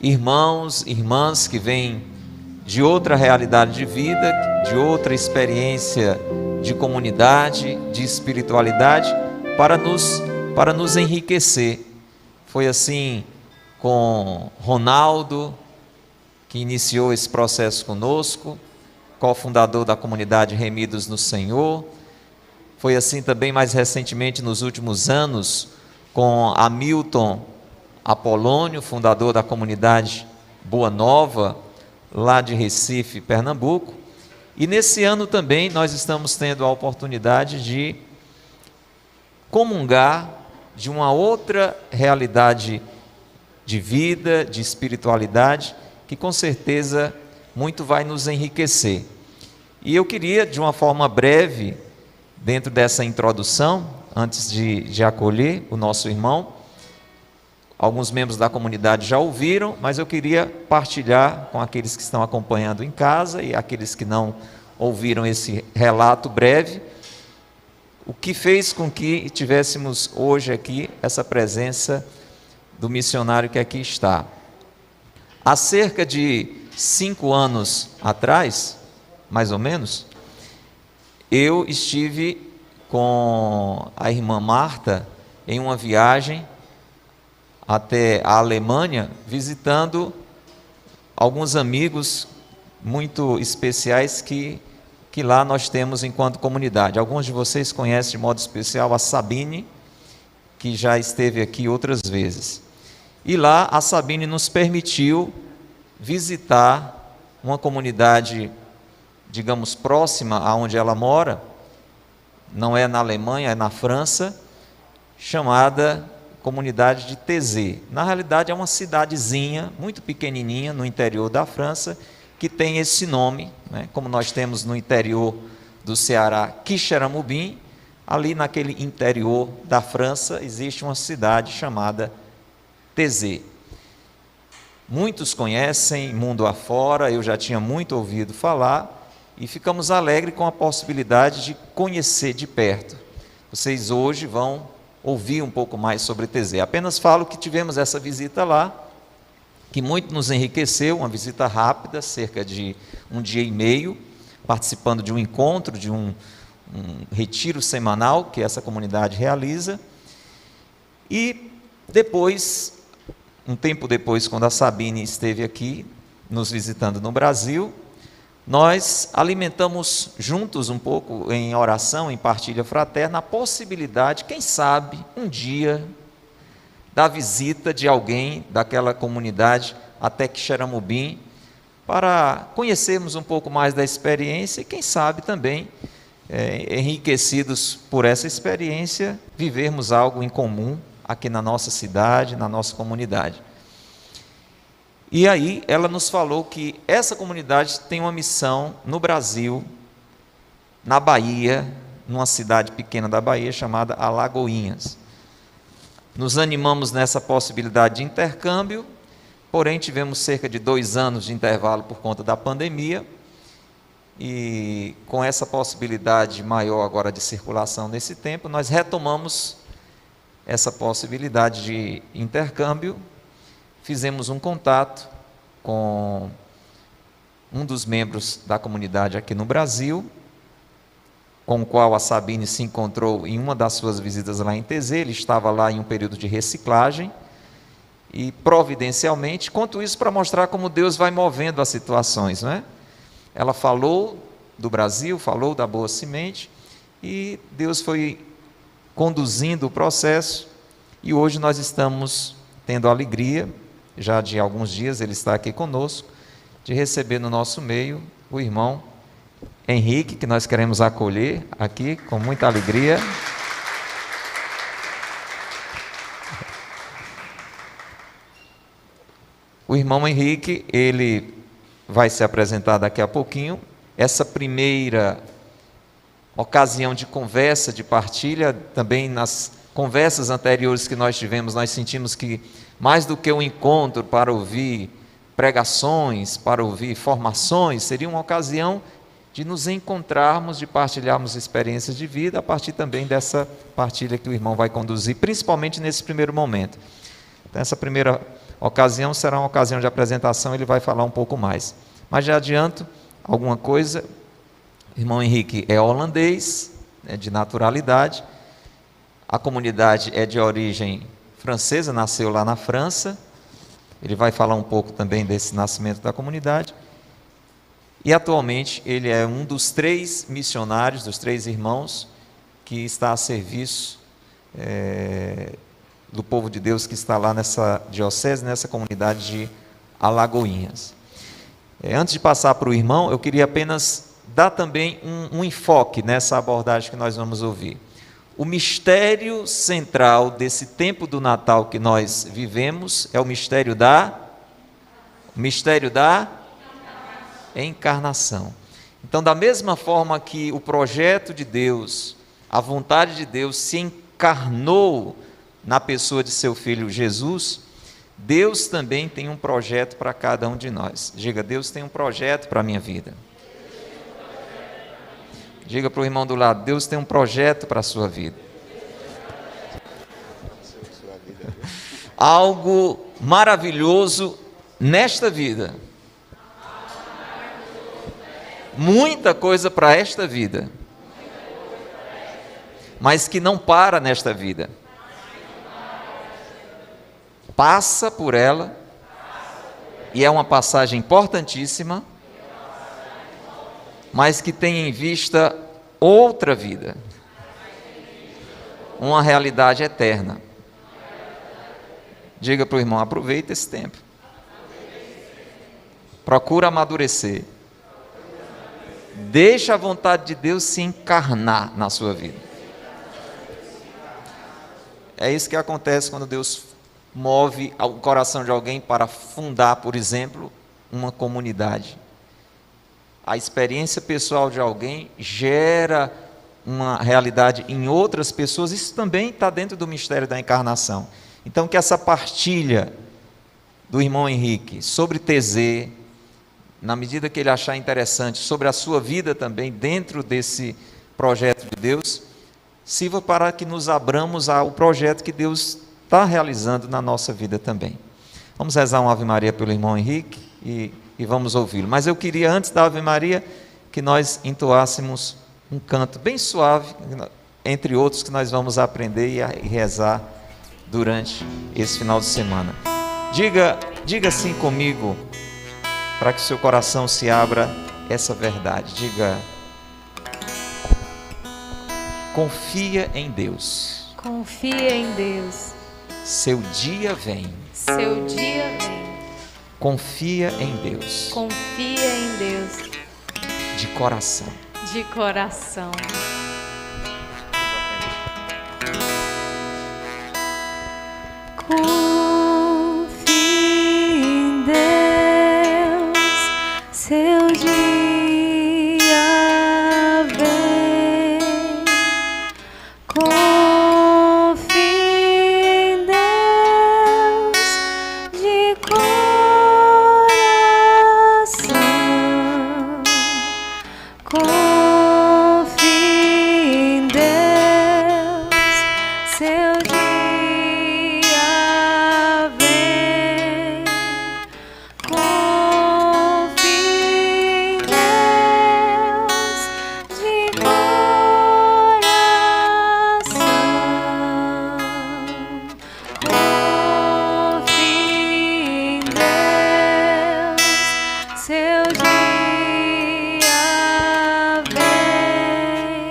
irmãos, irmãs que vêm de outra realidade de vida, de outra experiência de comunidade, de espiritualidade, para nos enriquecer. Foi assim com Ronaldo, que iniciou esse processo conosco, cofundador da comunidade Remidos no Senhor. Foi assim também mais recentemente, nos últimos anos, com Hamilton Apolônio, fundador da comunidade Boa Nova, lá de Recife, Pernambuco. E nesse ano também nós estamos tendo a oportunidade de comungar de uma outra realidade de vida, de espiritualidade, que com certeza muito vai nos enriquecer. E eu queria, de uma forma breve, dentro dessa introdução, antes de acolher o nosso irmão, alguns membros da comunidade já ouviram, mas eu queria partilhar com aqueles que estão acompanhando em casa e aqueles que não ouviram esse relato breve, o que fez com que tivéssemos hoje aqui essa presença do missionário que aqui está. Há cerca de 5 anos atrás, mais ou menos, eu estive com a irmã Marta em uma viagem até a Alemanha, visitando alguns amigos muito especiais que lá nós temos enquanto comunidade. Alguns de vocês conhecem de modo especial a Sabine, que já esteve aqui outras vezes. E lá a Sabine nos permitiu visitar uma comunidade, digamos, próxima aonde ela mora, não é na Alemanha, é na França, chamada comunidade de Taizé. Na realidade é uma cidadezinha muito pequenininha no interior da França, que tem esse nome, né? Como nós temos no interior do Ceará, Quixeramobim, ali naquele interior da França existe uma cidade chamada Taizé. Muitos conhecem, mundo afora, eu já tinha muito ouvido falar, e ficamos alegres com a possibilidade de conhecer de perto. Vocês hoje vão ouvir um pouco mais sobre Taizé. Apenas falo que tivemos essa visita lá, que muito nos enriqueceu, uma visita rápida, cerca de 1 dia e meio, participando de um encontro, de um retiro semanal que essa comunidade realiza. E depois, um tempo depois, quando a Sabine esteve aqui, nos visitando no Brasil, nós alimentamos juntos um pouco em oração, em partilha fraterna, a possibilidade, quem sabe, um dia, da visita de alguém daquela comunidade até Quixeramobim, para conhecermos um pouco mais da experiência e, quem sabe, também, enriquecidos por essa experiência, vivermos algo em comum aqui na nossa cidade, na nossa comunidade. E aí ela nos falou que essa comunidade tem uma missão no Brasil, na Bahia, numa cidade pequena da Bahia chamada Alagoinhas. Nos animamos nessa possibilidade de intercâmbio, porém tivemos cerca de 2 anos de intervalo por conta da pandemia, e com essa possibilidade maior agora de circulação nesse tempo, nós retomamos essa possibilidade de intercâmbio. Fizemos um contato com um dos membros da comunidade aqui no Brasil, com o qual a Sabine se encontrou em uma das suas visitas lá em Taizé. Ele estava lá em um período de reciclagem, e providencialmente, conto isso para mostrar como Deus vai movendo as situações, não é? Ela falou do Brasil, falou da Boa Semente, e Deus foi conduzindo o processo, e hoje nós estamos tendo a alegria, já de alguns dias ele está aqui conosco, de receber no nosso meio o irmão Henrique, que nós queremos acolher aqui com muita alegria. O irmão Henrique, ele vai se apresentar daqui a pouquinho. Essa primeira ocasião de conversa, de partilha, também nas conversas anteriores que nós tivemos, nós sentimos que mais do que um encontro para ouvir pregações, para ouvir formações, seria uma ocasião de nos encontrarmos, de partilharmos experiências de vida, a partir também dessa partilha que o irmão vai conduzir, principalmente nesse primeiro momento. Então, essa primeira ocasião será uma ocasião de apresentação, ele vai falar um pouco mais. Mas já adianto alguma coisa, o irmão Henrique é holandês, de naturalidade, a comunidade é de origem francesa, nasceu lá na França, ele vai falar um pouco também desse nascimento da comunidade, e atualmente ele é um dos 3 missionários, dos 3 irmãos, que está a serviço do povo de Deus que está lá nessa diocese, nessa comunidade de Alagoinhas. Antes de passar para o irmão, eu queria apenas dar também um enfoque nessa abordagem que nós vamos ouvir. O mistério central desse tempo do Natal que nós vivemos é o mistério da encarnação. Então, da mesma forma que o projeto de Deus, a vontade de Deus se encarnou na pessoa de seu Filho Jesus, Deus também tem um projeto para cada um de nós. Diga, Deus tem um projeto para a minha vida. Diga para o irmão do lado, Deus tem um projeto para a sua vida. Algo maravilhoso nesta vida. Muita coisa para esta vida. Mas que não para nesta vida. Passa por ela, e é uma passagem importantíssima, mas que tem em vista outra vida, uma realidade eterna. Diga para o irmão, aproveita esse tempo. Procura amadurecer. Deixa a vontade de Deus se encarnar na sua vida. É isso que acontece quando Deus move o coração de alguém para fundar, por exemplo, uma comunidade. A experiência pessoal de alguém gera uma realidade em outras pessoas. Isso também está dentro do mistério da encarnação. Então, que essa partilha do irmão Henrique sobre TZ, na medida que ele achar interessante, sobre a sua vida também, dentro desse projeto de Deus, sirva para que nos abramos ao projeto que Deus está realizando na nossa vida também. Vamos rezar uma Ave Maria pelo irmão Henrique e vamos ouvi-lo. Mas eu queria, antes da Ave Maria, que nós entoássemos um canto bem suave, entre outros que nós vamos aprender e rezar durante esse final de semana. Diga assim comigo, para que o seu coração se abra essa verdade. Diga: confia em Deus. Confia em Deus. Seu dia vem. Seu dia vem. Confia em Deus. Confia em Deus. De coração. De coração. Confia em Deus. Seu dia vem. Confia em Deus de coração. Confia em Deus. Seu dia vem. Confia em Deus de coração. Confia em Deus. Seu dia vem.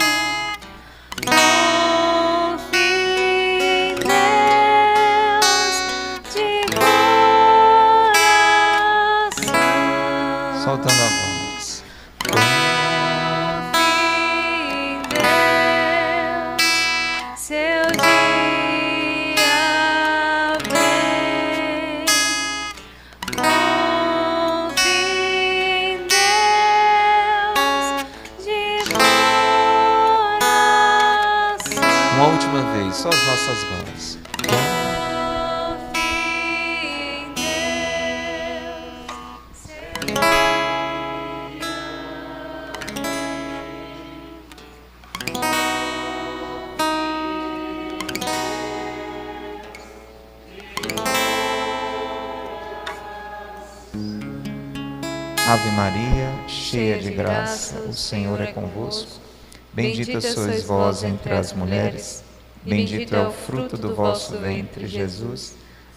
Confia em Deus de coração. Soltando a voz. Confia em Deus. Seu dia vem. Confia em Deus de coração. Uma última vez, só as nossas vozes. Confia em Deus. Seu dia Ave Maria, cheia de graça, o Senhor é convosco. Bendita sois vós entre as mulheres, bendito é o fruto do vosso ventre, Jesus.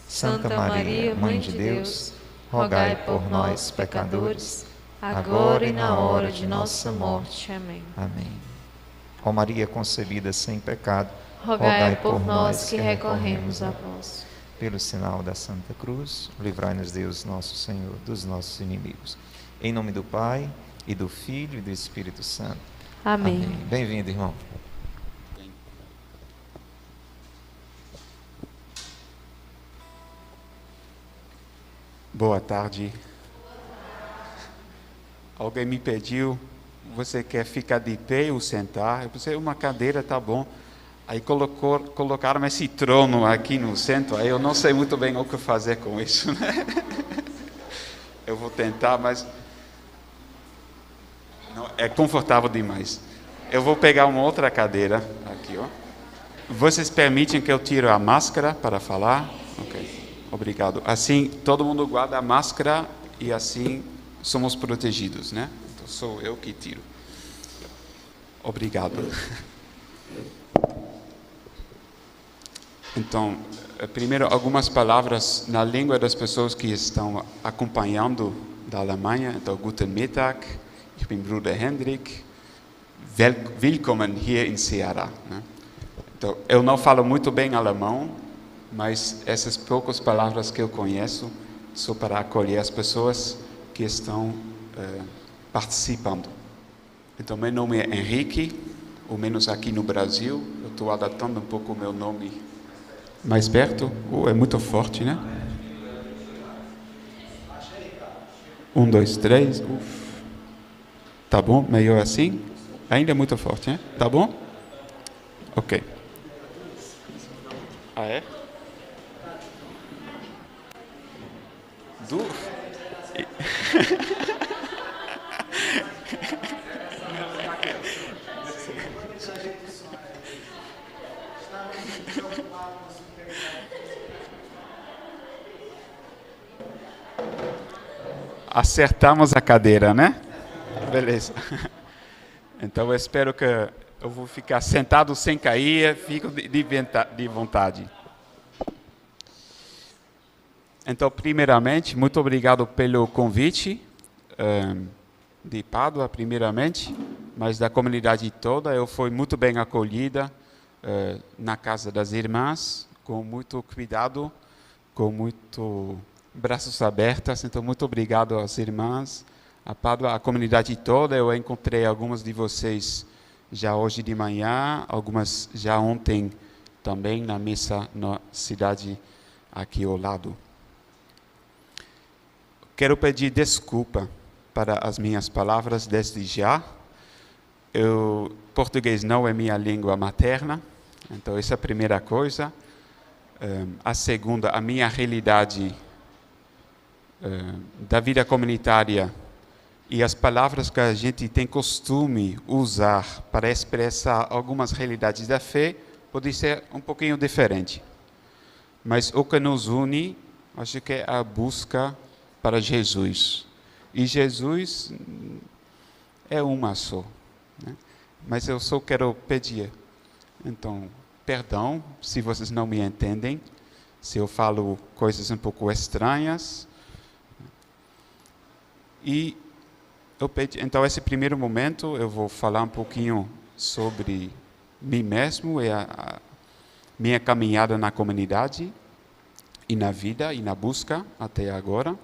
Santa Maria, Mãe de Deus, rogai por nós, pecadores, agora e na hora de nossa morte. Amém. Amém. Ó Maria concebida sem pecado, Rogai por nós que recorremos a vós. pelo sinal da Santa Cruz, livrai-nos Deus, nosso Senhor, dos nossos inimigos. Em nome do Pai, e do Filho, e do Espírito Santo. Amém. Bem-vindo, irmão. Boa tarde. Alguém me pediu, você quer ficar de pé ou sentar? Eu pensei, uma cadeira tá bom. Aí colocaram esse trono aqui no centro, aí eu não sei muito bem o que fazer com isso, né? Eu vou tentar, mas não, é confortável demais. Eu vou pegar uma outra cadeira aqui, ó. Vocês permitem que eu tire a máscara para falar? Ok, obrigado. Assim, todo mundo guarda a máscara e assim somos protegidos, né? Então, sou eu que tiro. Obrigado. Então, primeiro, algumas palavras na língua das pessoas que estão acompanhando da Alemanha. Então, Guten Mittag, ich bin Bruder Hendrik. Willkommen hier in Ceará. Né? Então, eu não falo muito bem alemão, mas essas poucas palavras que eu conheço são para acolher as pessoas que estão participando. Então, meu nome é Henrique, ou menos aqui no Brasil. Eu estou adaptando um pouco o meu nome mais perto. É muito forte, né? 1, 2, 3. Tá bom? Melhor assim? Ainda é muito forte, né? Tá bom? Ok. Ah, é? Acertamos a cadeira, né? Beleza. Então eu espero que eu vou ficar sentado sem cair, fico de vontade. Então, primeiramente, muito obrigado pelo convite de Pádua, primeiramente, mas da comunidade toda. Eu fui muito bem acolhida na casa das irmãs, com muito cuidado, com muito braços abertos. Então, muito obrigado às irmãs, a Pádua, a comunidade toda. Eu encontrei algumas de vocês já hoje de manhã, algumas já ontem também na missa na cidade aqui ao lado. Quero pedir desculpa para as minhas palavras desde já. Português não é minha língua materna, então essa é a primeira coisa. A segunda, a minha realidade da vida comunitária e as palavras que a gente tem costume usar para expressar algumas realidades da fé pode ser um pouquinho diferente. Mas o que nos une, acho que é a busca para Jesus. E Jesus é uma só. Né? Mas eu só quero pedir, então, perdão se vocês não me entendem, se eu falo coisas um pouco estranhas. E então, esse primeiro momento, eu vou falar um pouquinho sobre mim mesmo e a minha caminhada na comunidade e na vida e na busca até agora.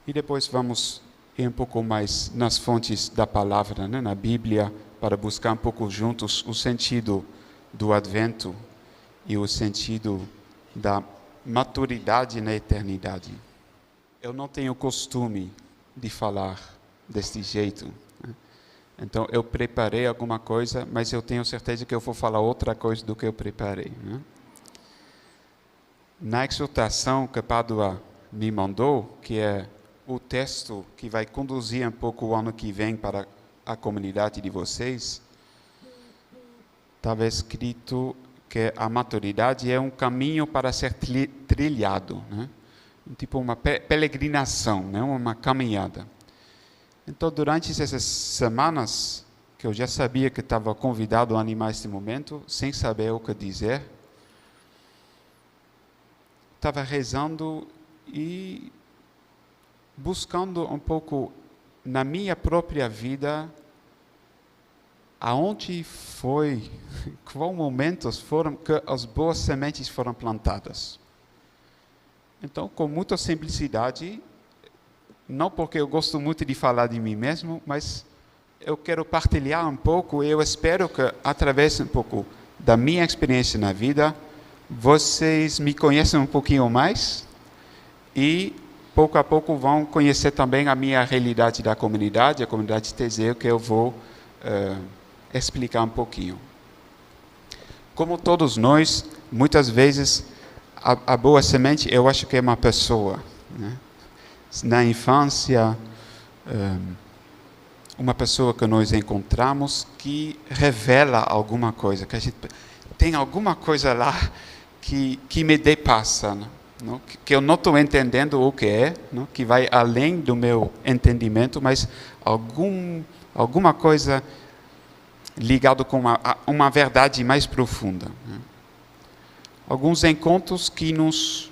E depois vamos ir um pouco mais nas fontes da palavra, né, na Bíblia, para buscar um pouco juntos o sentido do Advento e o sentido da maturidade na eternidade. Eu não tenho costume de falar deste jeito, né? Então eu preparei alguma coisa, mas eu tenho certeza que eu vou falar outra coisa do que eu preparei, né? Na exortação que Pádua me mandou, que é o texto que vai conduzir um pouco o ano que vem para a comunidade de vocês, estava escrito que a maturidade é um caminho para ser trilhado, né? tipo uma peregrinação, né? Uma caminhada. Então, durante essas semanas, que eu já sabia que estava convidado a animar este momento, sem saber o que dizer, estava rezando e buscando um pouco na minha própria vida aonde foi, quais momentos foram que as boas sementes foram plantadas. Então, com muita simplicidade, não porque eu gosto muito de falar de mim mesmo, mas eu quero partilhar um pouco e eu espero que, através um pouco da minha experiência na vida, vocês me conheçam um pouquinho mais e, pouco a pouco, vão conhecer também a minha realidade da comunidade, a comunidade Teseu, que eu vou explicar um pouquinho. Como todos nós, muitas vezes, a boa semente, eu acho que é uma pessoa, né? Na infância, uma pessoa que nós encontramos que revela alguma coisa, que a gente tem alguma coisa lá que me depassa, não? Que eu não estou entendendo o que é, não? Que vai além do meu entendimento, mas alguma coisa ligado com uma verdade mais profunda, né? Alguns encontros que nos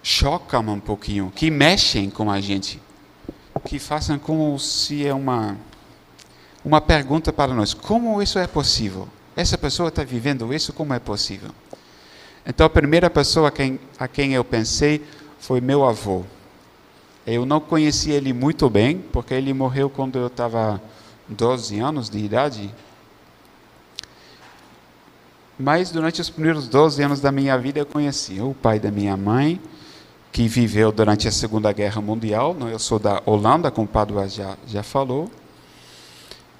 chocam um pouquinho, que mexem com a gente, que façam como se é uma pergunta para nós: como isso é possível? Essa pessoa está vivendo isso, como é possível? Então, a primeira pessoa a quem eu pensei foi meu avô. Eu não conheci ele muito bem, porque ele morreu quando eu estava 12 anos de idade. Mas durante os primeiros 12 anos da minha vida eu conheci o pai da minha mãe, que viveu durante a Segunda Guerra Mundial. Eu sou da Holanda, como o Padua já falou.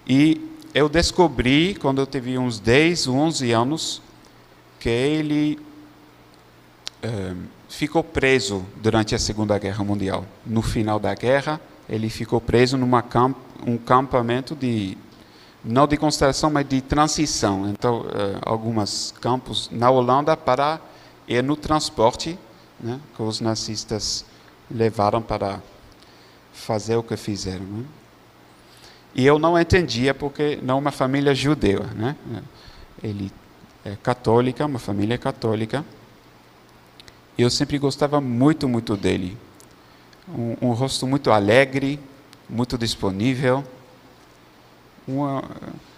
E eu descobri, quando eu tive uns 10, 11 anos, que ele ficou preso durante a Segunda Guerra Mundial. No final da guerra, ele ficou preso um campamento não de concentração, mas de transição. Então, alguns campos na Holanda para ir no transporte, né, que os nazistas levaram para fazer o que fizeram, né? E eu não entendia porque não uma família judeu, né? Ele é católica, uma família católica. E eu sempre gostava muito, muito dele. Um rosto muito alegre, muito disponível.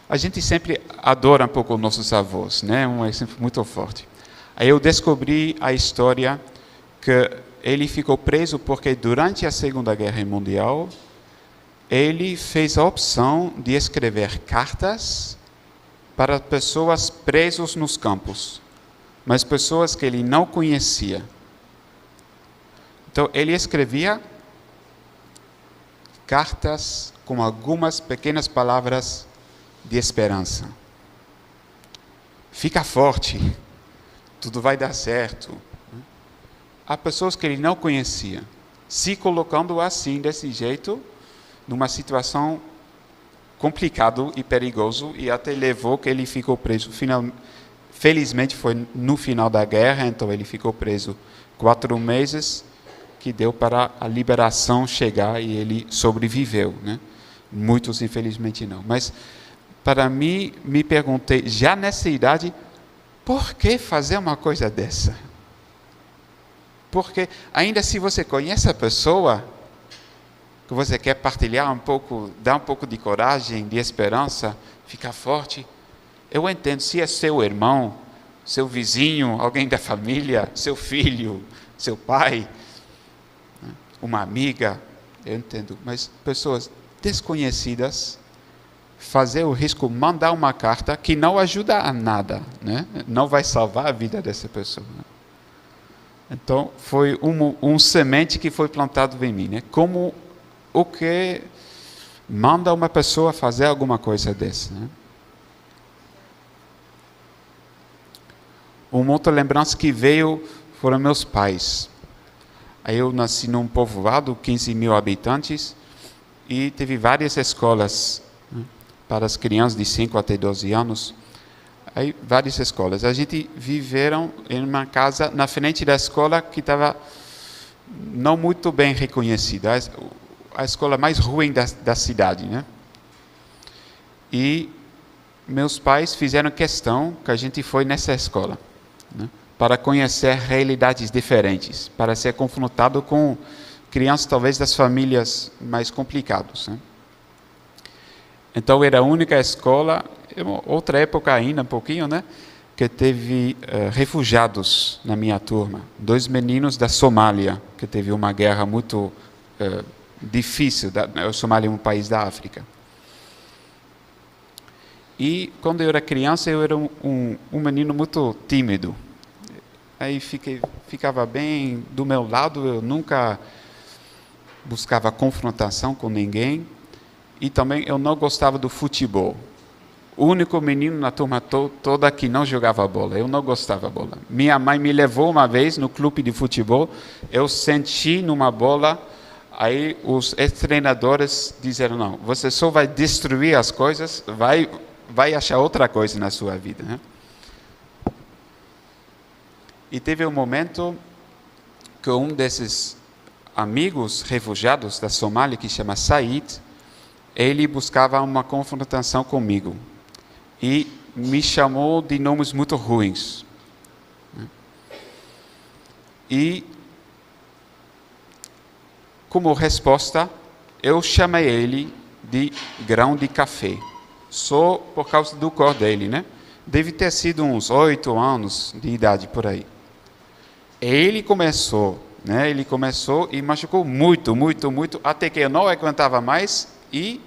A gente sempre adora um pouco nossos avós, né? Um exemplo muito forte. Aí eu descobri a história que ele ficou preso porque durante a Segunda Guerra Mundial ele fez a opção de escrever cartas para pessoas presas nos campos, mas pessoas que ele não conhecia. Então ele escrevia cartas com algumas pequenas palavras de esperança. Fica forte, tudo vai dar certo. Há pessoas que ele não conhecia, se colocando assim, desse jeito, numa situação complicada e perigosa, e até levou que ele ficou preso. Felizmente foi no final da guerra, então ele ficou preso 4 meses, que deu para a liberação chegar e ele sobreviveu, né? Muitos, infelizmente, não. Mas, para mim, me perguntei, já nessa idade, por que fazer uma coisa dessa? Porque, ainda se você conhece a pessoa, que você quer partilhar um pouco, dar um pouco de coragem, de esperança, ficar forte, eu entendo, se é seu irmão, seu vizinho, alguém da família, seu filho, seu pai, uma amiga, eu entendo, mas pessoas desconhecidas, fazer o risco, mandar uma carta que não ajuda a nada, né? Não vai salvar a vida dessa pessoa. Então, foi um semente que foi plantado em mim, né? Como o que manda uma pessoa fazer alguma coisa dessa, né? Uma outra lembrança que veio foram meus pais. Aí eu nasci num povoado, 15 mil habitantes, e teve várias escolas, né, para as crianças de 5 até 12 anos. Aí, várias escolas. A gente viveram em uma casa na frente da escola que estava não muito bem reconhecida. A escola mais ruim da cidade, né? E meus pais fizeram questão que a gente foi nessa escola, né? Para conhecer realidades diferentes, para ser confrontado com crianças talvez das famílias mais complicadas, né? Então era a única escola, outra época ainda um pouquinho, né, que teve refugiados na minha turma, 2 meninos da Somália, que teve uma guerra muito difícil. A Somália é um país da África. E quando eu era criança, eu era um menino muito tímido. Aí ficava bem do meu lado, eu nunca buscava confrontação com ninguém. E também eu não gostava do futebol. O único menino na turma toda que não jogava bola. Eu não gostava de bola. Minha mãe me levou uma vez no clube de futebol. Eu senti numa bola. Aí os ex-treinadores disseram, não, você só vai destruir as coisas, vai achar outra coisa na sua vida, né? E teve um momento que um desses amigos refugiados da Somália, que chama Said, ele buscava uma confrontação comigo e me chamou de nomes muito ruins. E, como resposta, eu chamei ele de grão de café, só por causa do cor dele, né? Deve ter sido uns 8 anos de idade por aí. Ele começou, né? Ele começou e machucou muito, muito, muito, até que eu não aguentava mais e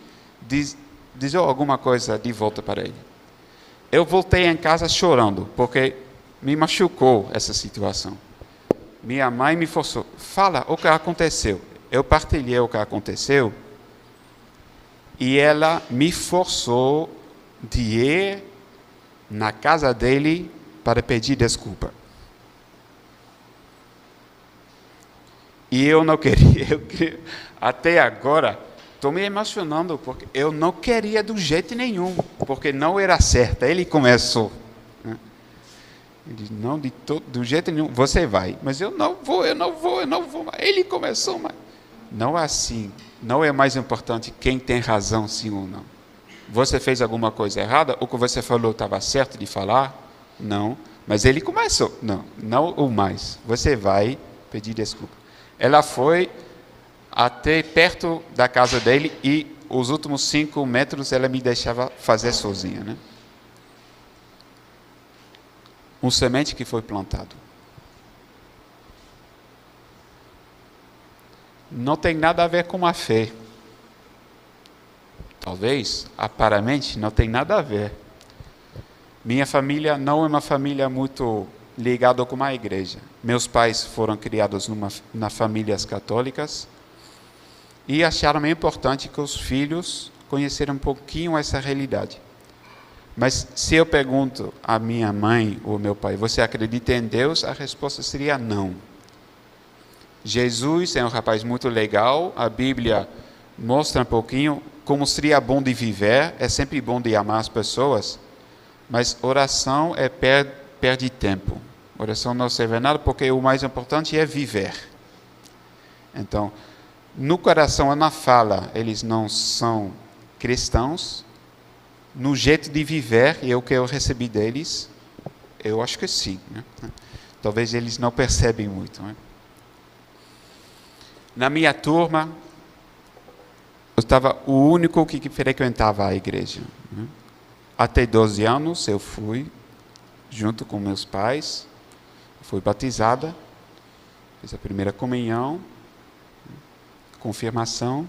dizer alguma coisa de volta para ele. Eu voltei em casa chorando, porque me machucou essa situação. Minha mãe me forçou, fala o que aconteceu. Eu partilhei o que aconteceu e ela me forçou de ir na casa dele para pedir desculpa. E eu não queria, até agora, estou me emocionando, porque eu não queria do jeito nenhum, porque não era certo. Ele começou. Né? Ele disse, não, do jeito nenhum, você vai. Mas eu não vou. Ele começou, mas não é assim. Não é mais importante quem tem razão, sim ou não. Você fez alguma coisa errada? O que você falou estava certo de falar? Não. Mas ele começou. Não o mais. Você vai pedir desculpa. Ela foi até perto da casa dele e os últimos 5 metros ela me deixava fazer sozinha, né? Um semente que foi plantado. Não tem nada a ver com a fé. Talvez, aparentemente, não tem nada a ver. Minha família não é uma família muito ligada com a igreja. Meus pais foram criados nas famílias católicas e acharam importante que os filhos conheceram um pouquinho essa realidade. Mas se eu pergunto à minha mãe ou ao meu pai, você acredita em Deus? A resposta seria não. Jesus é um rapaz muito legal, a Bíblia mostra um pouquinho como seria bom de viver, é sempre bom de amar as pessoas, mas oração perde tempo. Oração não serve a nada porque o mais importante é viver. Então, no coração e na fala, eles não são cristãos. No jeito de viver, e o que eu recebi deles, eu acho que sim. Né? Talvez eles não percebem muito. Né? Na minha turma, eu estava o único que frequentava a igreja. Né? Até 12 anos eu fui, junto com meus pais, fui batizada, fiz a primeira comunhão, confirmação,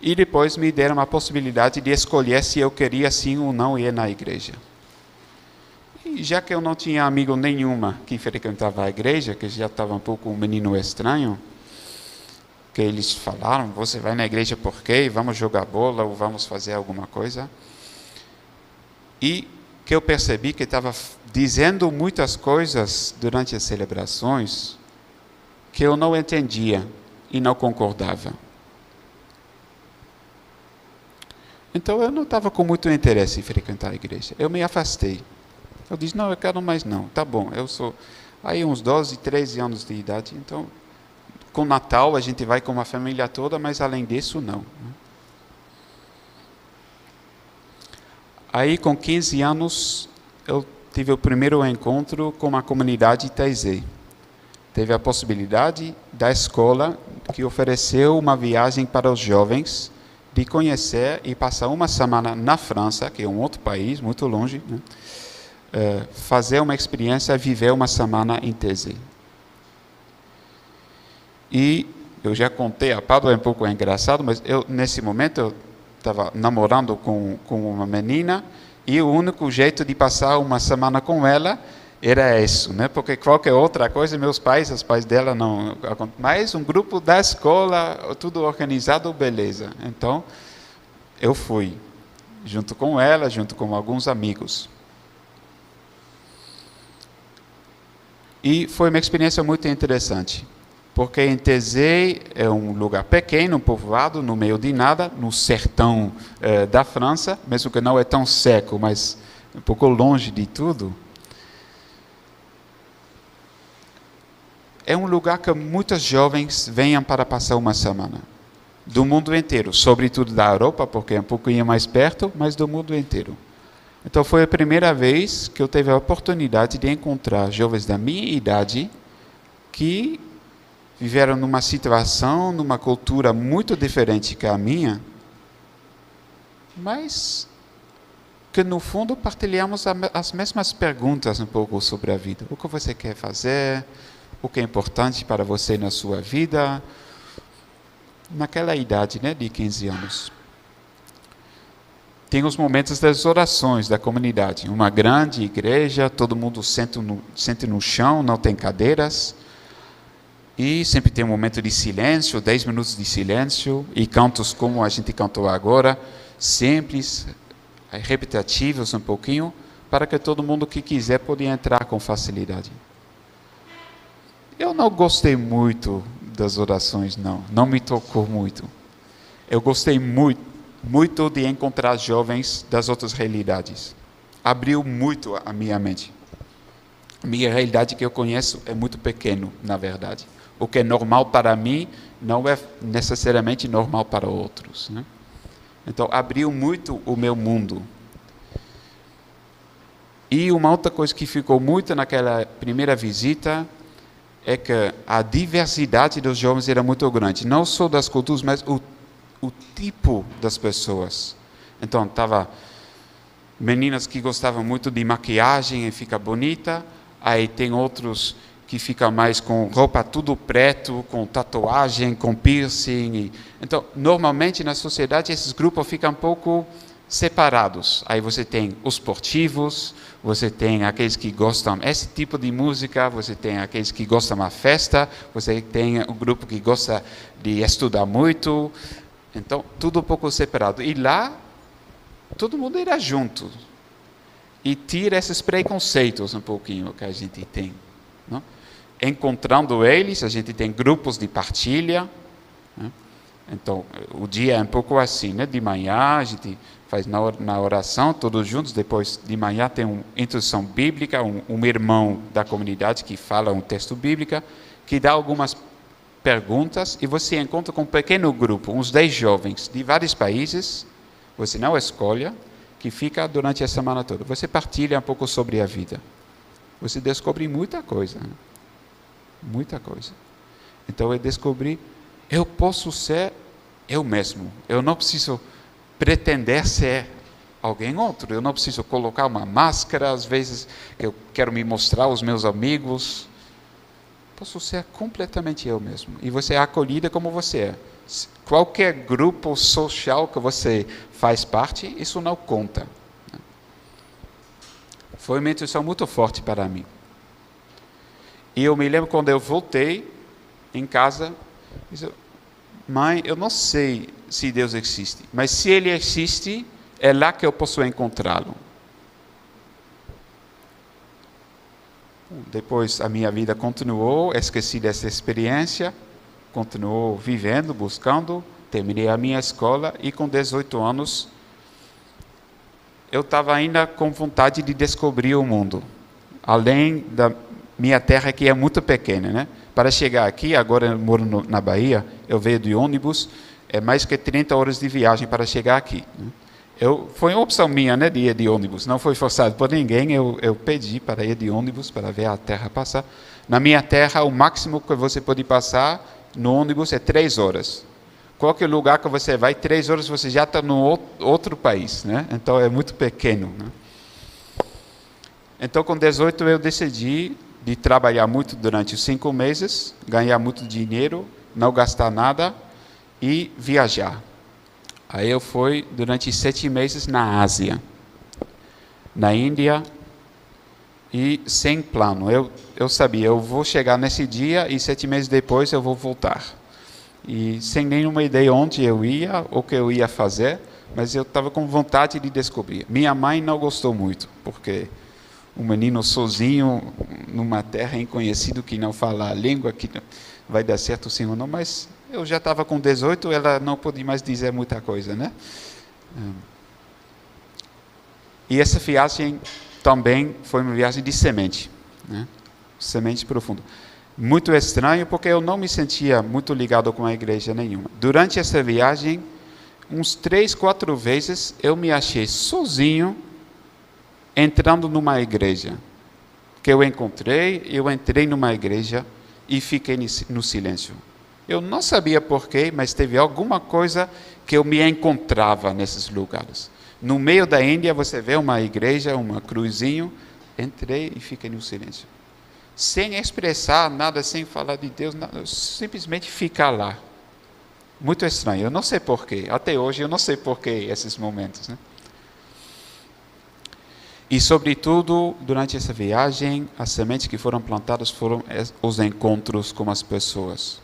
e depois me deram a possibilidade de escolher se eu queria sim ou não ir na igreja. E já que eu não tinha amigo nenhuma que frequentava a igreja, que já estava um pouco um menino estranho, que eles falaram, você vai na igreja por quê? Vamos jogar bola ou vamos fazer alguma coisa? E que eu percebi que estava dizendo muitas coisas durante as celebrações que eu não entendia e não concordava. Então eu não estava com muito interesse em frequentar a igreja. Eu me afastei. Eu disse, não, eu quero mais não. Tá bom, eu sou aí uns 12, 13 anos de idade, então com Natal a gente vai com a família toda, mas além disso não. Aí com 15 anos eu tive o primeiro encontro com a comunidade Taizé. Teve a possibilidade da escola que ofereceu uma viagem para os jovens de conhecer e passar uma semana na França, que é um outro país, muito longe, né? Fazer uma experiência, viver uma semana em Taizé. E eu já contei, a Pablo é um pouco engraçado, mas nesse momento eu estava namorando com uma menina e o único jeito de passar uma semana com ela era isso, né? Porque qualquer outra coisa, os pais dela não... Mas um grupo da escola, tudo organizado, beleza. Então, eu fui, junto com ela, junto com alguns amigos. E foi uma experiência muito interessante, porque em Taizé é um lugar pequeno, um povoado, no meio de nada, no sertão da França, mesmo que não é tão seco, mas um pouco longe de tudo. É um lugar que muitos jovens venham para passar uma semana. Do mundo inteiro, sobretudo da Europa, porque é um pouquinho mais perto, mas do mundo inteiro. Então foi a primeira vez que eu tive a oportunidade de encontrar jovens da minha idade que viveram numa situação, numa cultura muito diferente que a minha, mas que no fundo partilhamos as mesmas perguntas um pouco sobre a vida. O que você quer fazer? O que é importante para você na sua vida? Naquela idade, né, de 15 anos. Tem os momentos das orações da comunidade. Uma grande igreja, todo mundo senta no chão, não tem cadeiras. E sempre tem um momento de silêncio, 10 minutos de silêncio. E cantos como a gente cantou agora, simples, repetitivos um pouquinho, para que todo mundo que quiser possa entrar com facilidade. Eu não gostei muito das orações, não me tocou muito. Eu gostei muito de encontrar jovens das outras realidades. Abriu muito a minha mente. A minha realidade que eu conheço é muito pequeno, na verdade. O que é normal para mim não é necessariamente normal para outros, né? Então, abriu muito o meu mundo. E uma outra coisa que ficou muito naquela primeira visita é que a diversidade dos jovens era muito grande. Não só das culturas, mas o tipo das pessoas. Então, estava meninas que gostavam muito de maquiagem e fica bonita. Aí tem outros que ficam mais com roupa tudo preto, com tatuagem, com piercing. Então, normalmente na sociedade esses grupos ficam um pouco separados. Aí você tem os esportivos, você tem aqueles que gostam desse tipo de música, você tem aqueles que gostam da festa, você tem o grupo que gosta de estudar muito. Então, tudo um pouco separado. E lá, todo mundo irá junto. E tira esses preconceitos um pouquinho que a gente tem, não? Encontrando eles, a gente tem grupos de partilha, né? Então, o dia é um pouco assim, né? De manhã, a gente faz na oração, todos juntos. Depois de manhã tem uma introdução bíblica, um irmão da comunidade que fala um texto bíblico, que dá algumas perguntas, e você encontra com um pequeno grupo, uns 10 jovens de vários países, você não escolhe, que fica durante a semana toda. Você partilha um pouco sobre a vida. Você descobre muita coisa, né? Muita coisa. Então eu descobri, eu posso ser eu mesmo. Eu não preciso pretender ser alguém outro. Eu não preciso colocar uma máscara, às vezes eu quero me mostrar aos meus amigos. Posso ser completamente eu mesmo. E você é acolhida como você é. Qualquer grupo social que você faz parte, isso não conta. Foi uma intuição muito forte para mim. E eu me lembro quando eu voltei em casa, disse, mãe, eu não sei se Deus existe, mas se Ele existe, é lá que eu posso encontrá-lo. Depois a minha vida continuou, esqueci dessa experiência, continuou vivendo, buscando, terminei a minha escola e com 18 anos eu estava ainda com vontade de descobrir o mundo, além da minha terra, que é muito pequena, né? Para chegar aqui, agora eu moro na Bahia, eu venho de ônibus, é mais que 30 horas de viagem para chegar aqui, né? Foi uma opção minha, né, de ir de ônibus, não foi forçado por ninguém, eu pedi para ir de ônibus, para ver a terra passar. Na minha terra, o máximo que você pode passar no ônibus é 3 horas. Qualquer lugar que você vai, 3 horas você já está no outro país, né? Então é muito pequeno, né? Então com 18 eu decidi de trabalhar muito durante os 5 meses, ganhar muito dinheiro, não gastar nada e viajar. Aí eu fui durante 7 meses na Ásia, na Índia, e sem plano. Eu sabia, eu vou chegar nesse dia e 7 meses depois eu vou voltar. E sem nenhuma ideia onde eu ia, o que eu ia fazer, mas eu estava com vontade de descobrir. Minha mãe não gostou muito, porque um menino sozinho numa terra desconhecida que não fala a língua, que vai dar certo sim ou não, mas eu já estava com 18, ela não podia mais dizer muita coisa, né? E essa viagem também foi uma viagem de semente, né? Semente profunda. Muito estranho, porque eu não me sentia muito ligado com a igreja nenhuma. Durante essa viagem, uns 3, 4 vezes, eu me achei sozinho, entrando numa igreja. Que eu entrei numa igreja e fiquei no silêncio. Eu não sabia porquê, mas teve alguma coisa que eu me encontrava nesses lugares. No meio da Índia, você vê uma igreja, uma cruzinho, entrei e fiquei no silêncio. Sem expressar nada, sem falar de Deus, nada, simplesmente ficar lá. Muito estranho, eu não sei porquê. Até hoje eu não sei porquê esses momentos, né? E, sobretudo, durante essa viagem, as sementes que foram plantadas foram os encontros com as pessoas.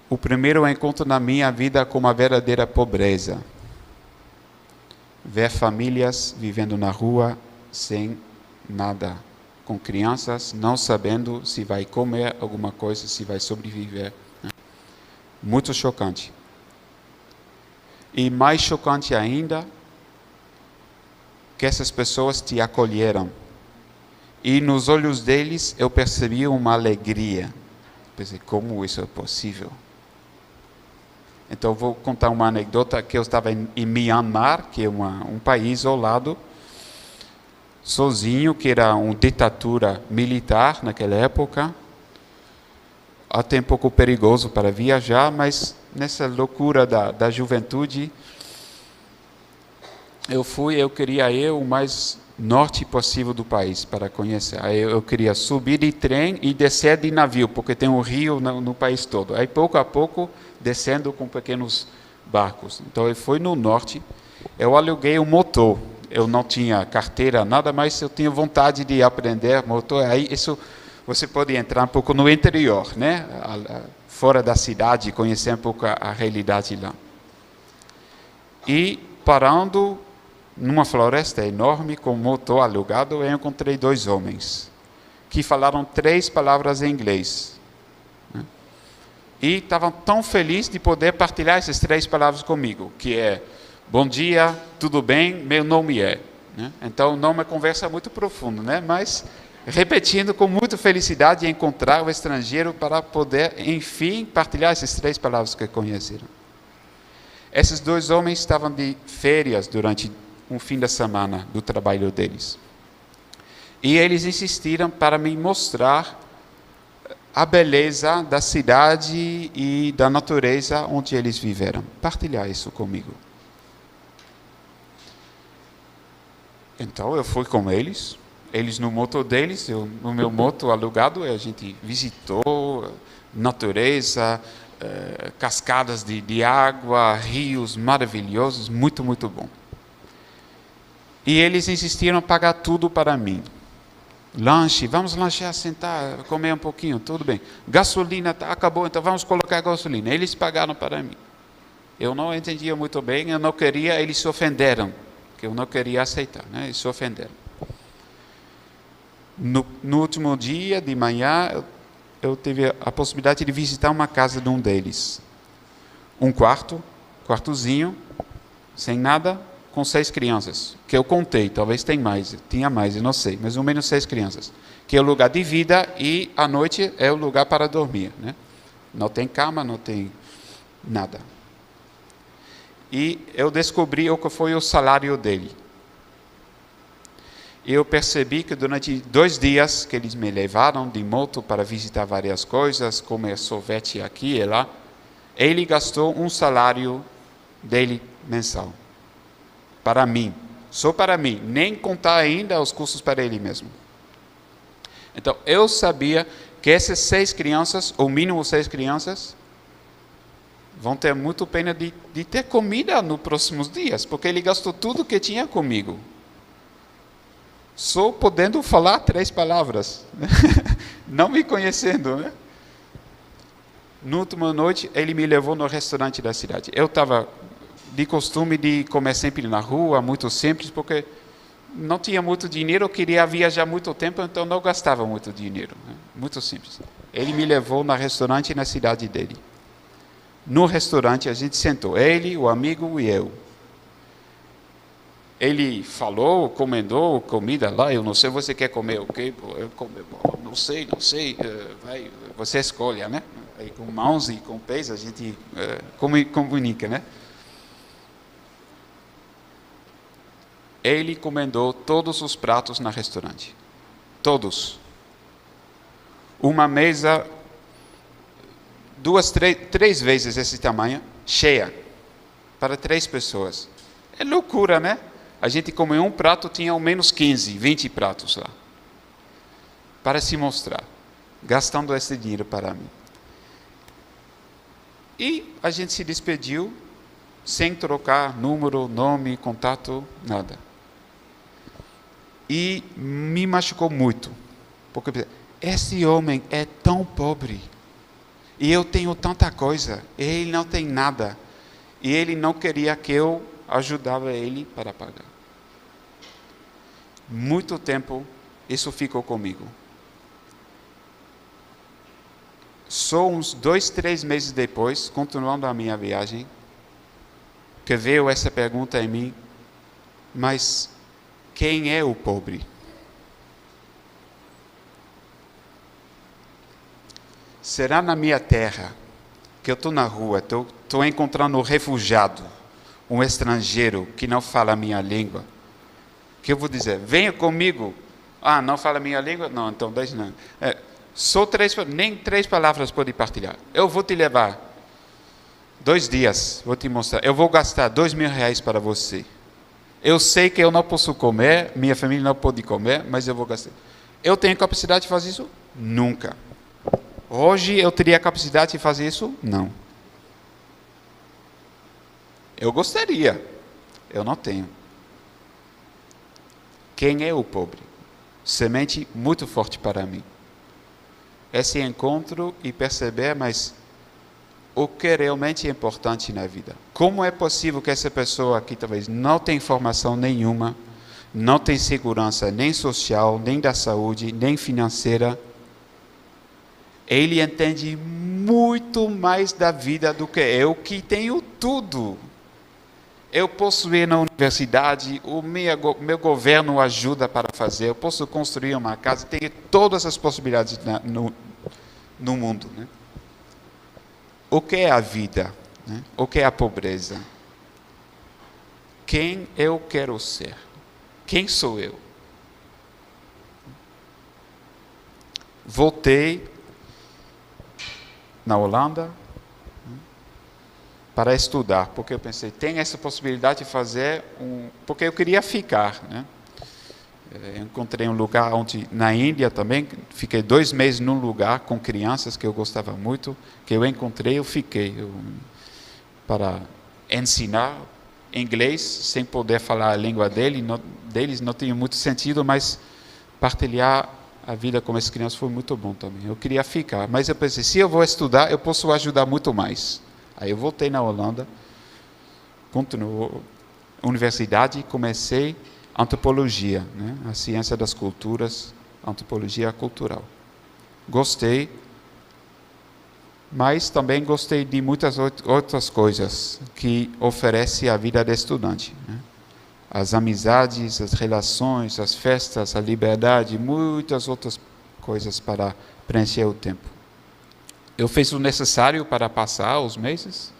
O primeiro encontro na minha vida com uma verdadeira pobreza. Ver famílias vivendo na rua sem nada, com crianças não sabendo se vai comer alguma coisa, se vai sobreviver. Muito chocante. E mais chocante ainda, que essas pessoas te acolheram. E nos olhos deles eu percebi uma alegria. Pensei, como isso é possível? Então, vou contar uma anedota que eu estava em Myanmar, que é um país isolado, sozinho, que era uma ditadura militar naquela época, até um pouco perigoso para viajar, mas nessa loucura da juventude, eu queria ir o mais norte possível do país para conhecer. Aí eu queria subir de trem e descer de navio, porque tem um rio no país todo. Aí pouco a pouco descendo com pequenos barcos. Então eu fui no norte, eu aluguei um motor. Eu não tinha carteira, nada, mas eu tinha vontade de aprender motor. Aí isso você pode entrar um pouco no interior, né? Fora da cidade, conhecer um pouco a realidade lá. E parando numa floresta enorme, com motor alugado, eu encontrei 2 homens que falaram 3 palavras em inglês. E estavam tão felizes de poder partilhar essas 3 palavras comigo, que é: bom dia, tudo bem, meu nome é. Então, não é uma conversa muito profunda, né? Mas repetindo com muita felicidade encontrar o estrangeiro para poder, enfim, partilhar essas 3 palavras que conheceram. Esses 2 homens estavam de férias durante um fim de semana do trabalho deles. E eles insistiram para me mostrar a beleza da cidade e da natureza onde eles viveram. Partilhar isso comigo. Então eu fui com eles no motor deles, eu no meu motor alugado, a gente visitou natureza, cascadas de água, rios maravilhosos, muito, muito bom. E eles insistiram em pagar tudo para mim. Lanche, vamos lanchar, sentar, comer um pouquinho, tudo bem. Gasolina, acabou, então vamos colocar gasolina. Eles pagaram para mim. Eu não entendia muito bem, eu não queria, eles se ofenderam, que eu não queria aceitar, né? Eles se ofenderam. No último dia, de manhã, eu tive a possibilidade de visitar uma casa de um deles. Um quartozinho, sem nada, com 6 crianças, que eu contei, talvez tinha mais, eu não sei, mas ao menos 6 crianças, que é o lugar de vida e à noite é o lugar para dormir, né? Não tem cama, não tem nada. E eu descobri o que foi o salário dele. E eu percebi que durante 2 dias que eles me levaram de moto para visitar várias coisas, comer sorvete aqui e lá, ele gastou um salário dele mensal. Para mim. Só para mim. Nem contar ainda os custos para ele mesmo. Então, eu sabia que essas 6 crianças, ou mínimo 6 crianças, vão ter muito pena de ter comida nos próximos dias, porque ele gastou tudo que tinha comigo. Só podendo falar 3 palavras. Não me conhecendo, né? Na última noite, ele me levou no restaurante da cidade. Eu estava de costume de comer sempre na rua, muito simples, porque não tinha muito dinheiro, eu queria viajar muito tempo, então não gastava muito dinheiro. Né? Muito simples. Ele me levou no restaurante na cidade dele. No restaurante, a gente sentou, ele, o amigo e eu. Ele falou, encomendou comida lá, eu não sei, você quer comer o quê? Eu comer, não sei, vai, você escolhe, né? Aí, com mãos e com pés a gente comunica, né? Ele encomendou todos os pratos no restaurante. Todos. Uma mesa, 2, 3 vezes esse tamanho, cheia, para 3 pessoas. É loucura, né? A gente comeu um prato, tinha ao menos 15, 20 pratos lá. Para se mostrar. Gastando esse dinheiro para mim. E a gente se despediu, sem trocar número, nome, contato, nada. E me machucou muito. Porque esse homem é tão pobre. E eu tenho tanta coisa. E ele não tem nada. E ele não queria que eu ajudava ele para pagar. Muito tempo isso ficou comigo. Só uns 2, 3 meses depois, continuando a minha viagem, que veio essa pergunta em mim, mas quem é o pobre? Será na minha terra, que eu estou na rua, estou encontrando um refugiado, um estrangeiro que não fala a minha língua, que eu vou dizer, venha comigo. Ah, não fala a minha língua? Não, então deixa não. Só 3, nem 3 palavras pode partilhar. Eu vou te levar 2 dias, vou te mostrar. Eu vou gastar R$2.000 para você. Eu sei que eu não posso comer, minha família não pode comer, mas eu vou gastar. Eu tenho capacidade de fazer isso? Nunca. Hoje eu teria capacidade de fazer isso? Não. Eu gostaria. Eu não tenho. Quem é o pobre? Semente muito forte para mim. Esse encontro e perceber, mas o que realmente é importante na vida. Como é possível que essa pessoa que talvez não tem informação nenhuma, não tem segurança nem social, nem da saúde, nem financeira, ele entende muito mais da vida do que eu, que tenho tudo. Eu posso ir na universidade, o meu governo ajuda para fazer, eu posso construir uma casa, tenho todas as possibilidades no mundo. Né? O que é a vida? Né? O que é a pobreza? Quem eu quero ser? Quem sou eu? Voltei na Holanda para estudar, porque eu pensei, tem essa possibilidade de fazer porque eu queria ficar, né? Eu encontrei um lugar onde, na Índia também, fiquei 2 meses num lugar com crianças que eu gostava muito, que eu encontrei, eu fiquei para ensinar inglês, sem poder falar a língua deles, não tinha muito sentido, mas partilhar a vida com as crianças foi muito bom também. Eu queria ficar, mas eu pensei, se eu vou estudar, eu posso ajudar muito mais. Aí eu voltei na Holanda, continuou a universidade e comecei antropologia, né? A ciência das culturas, antropologia cultural. Gostei, mas também gostei de muitas outras coisas que oferece a vida de estudante. Né? as amizades, as relações, as festas, a liberdade, muitas outras coisas para preencher o tempo. Eu fiz o necessário para passar os meses,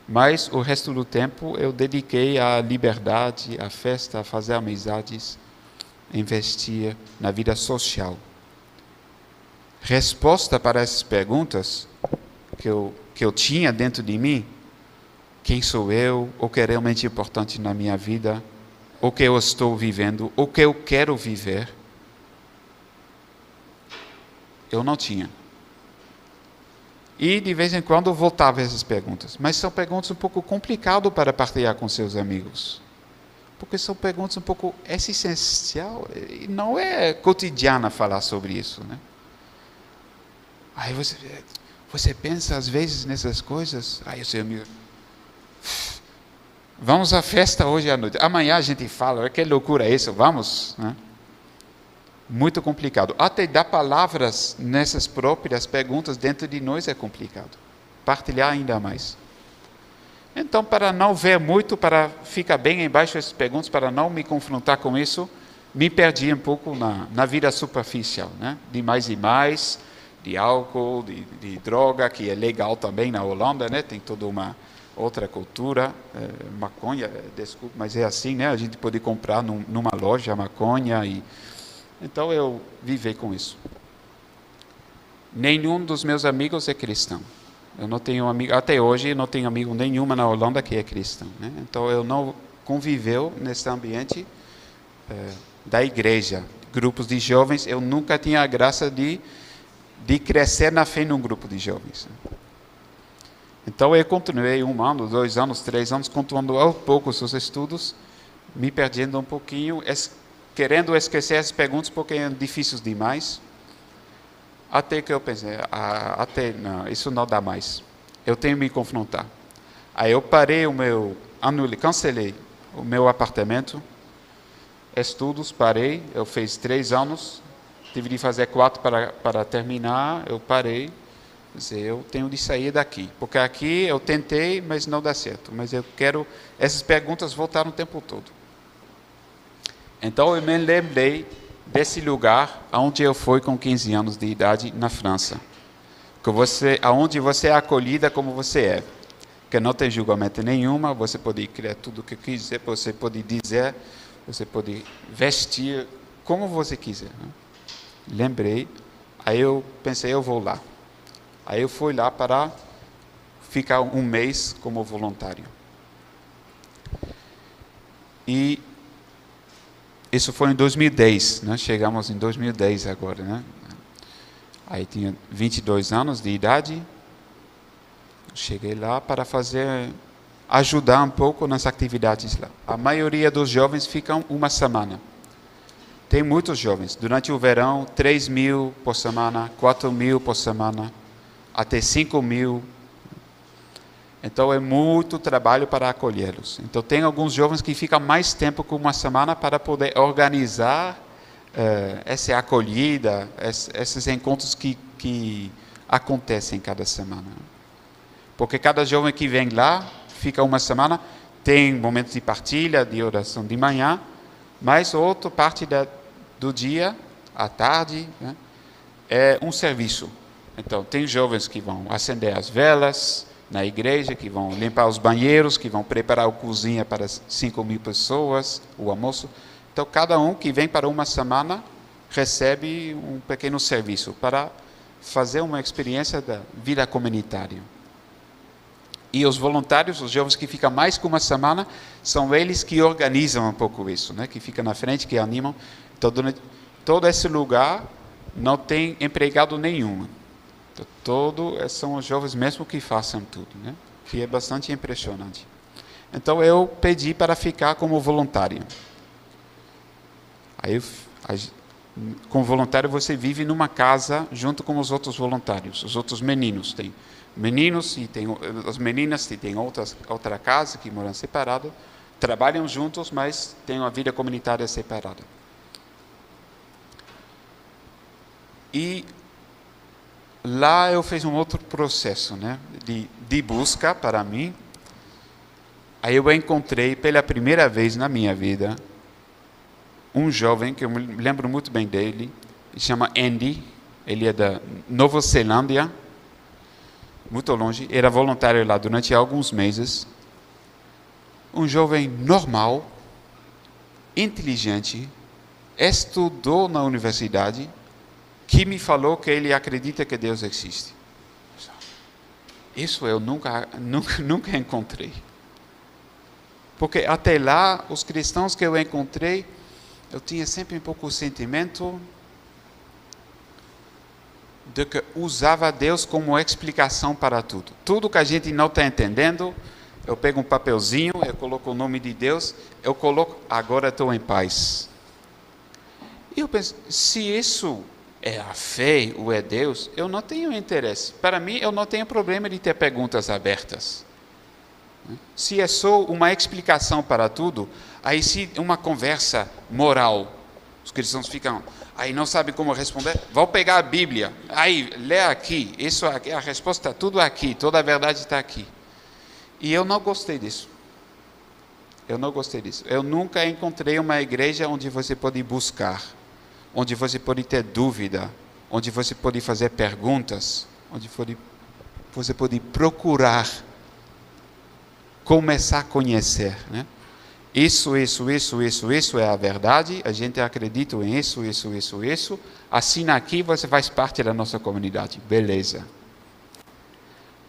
mas o resto do tempo eu dediquei à liberdade, à festa, a fazer amizades, investir na vida social. Resposta para essas perguntas que eu tinha dentro de mim: quem sou eu? O que é realmente importante na minha vida? O que eu estou vivendo? O que eu quero viver? Eu não tinha. E de vez em quando eu voltava a essas perguntas. Mas são perguntas um pouco complicadas para partilhar com seus amigos. Porque são perguntas um pouco existenciais. E não é cotidiana falar sobre isso, né? Aí você pensa às vezes nessas coisas. Aí o seu amigo: vamos à festa hoje à noite. Amanhã a gente fala. Que loucura é isso? Vamos, né? Muito complicado. Até dar palavras nessas próprias perguntas dentro de nós é complicado. Partilhar ainda mais. Então, para não ver muito, para ficar bem embaixo dessas perguntas, para não me confrontar com isso, me perdi um pouco na vida superficial, né? De mais e mais, de álcool, de droga, que é legal também na Holanda, né? Tem toda uma outra cultura, maconha, desculpa, mas é assim, né? A gente pode comprar numa loja maconha e... Então eu vivi com isso. Nenhum dos meus amigos é cristão. Eu não tenho amigo, até hoje não tenho amigo nenhuma na Holanda que é cristão, né? Então eu não conviveu nesse ambiente da igreja, grupos de jovens. Eu nunca tinha a graça de crescer na fé num grupo de jovens. Então eu continuei 1 ano, 2 anos, 3 anos, continuando aos poucos os estudos, me perdendo um pouquinho, querendo esquecer as perguntas porque eram difíceis demais, até que eu pensei, não, isso não dá mais, eu tenho que me confrontar. Aí eu parei cancelei o meu apartamento, estudos, parei, eu fiz 3 anos, tive de fazer 4 para terminar, eu parei, eu tenho de sair daqui, porque aqui eu tentei, mas não dá certo, mas eu quero, essas perguntas voltaram o tempo todo. Então eu me lembrei desse lugar onde eu fui com 15 anos de idade na França. Onde você é acolhida como você é. Que não tem julgamento nenhuma, você pode criar tudo o que quiser, você pode dizer, você pode vestir como você quiser. Né? Lembrei, aí eu pensei, eu vou lá. Aí eu fui lá para ficar 1 mês como voluntário. E isso foi em 2010, né? Chegamos em 2010 agora, né? Aí tinha 22 anos de idade. Cheguei lá para ajudar um pouco nas atividades lá. A maioria dos jovens ficam 1 semana. Tem muitos jovens. Durante o verão, 3.000 por semana, 4.000 por semana, até 5.000. Então é muito trabalho para acolhê-los. Então tem alguns jovens que ficam mais tempo que 1 semana para poder organizar essa acolhida, esses encontros que acontecem cada semana. Porque cada jovem que vem lá, fica 1 semana, tem momentos de partilha, de oração de manhã, mas outra parte do dia, à tarde, né, é um serviço. Então tem jovens que vão acender as velas na igreja, que vão limpar os banheiros, que vão preparar a cozinha para 5.000 pessoas, o almoço. Então, cada um que vem para 1 semana recebe um pequeno serviço para fazer uma experiência da vida comunitária. E os voluntários, os jovens que ficam mais que 1 semana, são eles que organizam um pouco isso, né? Que ficam na frente, que animam. Então, durante todo esse lugar, não tem empregado nenhum. São os jovens mesmo que façam tudo, né? Que é bastante impressionante. Então eu pedi para ficar como voluntário. Como voluntário você vive numa casa junto com os outros voluntários, os outros meninos. Tem meninos e tem as meninas que têm outra casa que moram separados, trabalham juntos, mas têm uma vida comunitária separada. E lá eu fiz um outro processo, né, de busca para mim. Aí eu encontrei pela primeira vez na minha vida um jovem que eu me lembro muito bem dele, ele chama Andy, ele é da Nova Zelândia, muito longe, era voluntário lá durante alguns meses. Um jovem normal, inteligente, estudou na universidade, que me falou que ele acredita que Deus existe. Isso eu nunca encontrei. Porque até lá, os cristãos que eu encontrei, eu tinha sempre um pouco o sentimento de que usava Deus como explicação para tudo. Tudo que a gente não está entendendo, eu pego um papelzinho, eu coloco o nome de Deus, eu coloco, agora estou em paz. E eu penso, se isso é a fé ou é Deus, eu não tenho interesse. Para mim, eu não tenho problema de ter perguntas abertas. Se é só uma explicação para tudo, aí se uma conversa moral, os cristãos ficam, aí não sabem como responder, vão pegar a Bíblia, aí lê aqui, isso aqui, a resposta está tudo aqui, toda a verdade está aqui. E eu não gostei disso. Eu não gostei disso. Eu nunca encontrei uma igreja onde você pode buscar, onde você pode ter dúvida, onde você pode fazer perguntas, onde você pode procurar, começar a conhecer, né? Isso é a verdade, a gente acredita em isso. Assina aqui, você faz parte da nossa comunidade. Beleza.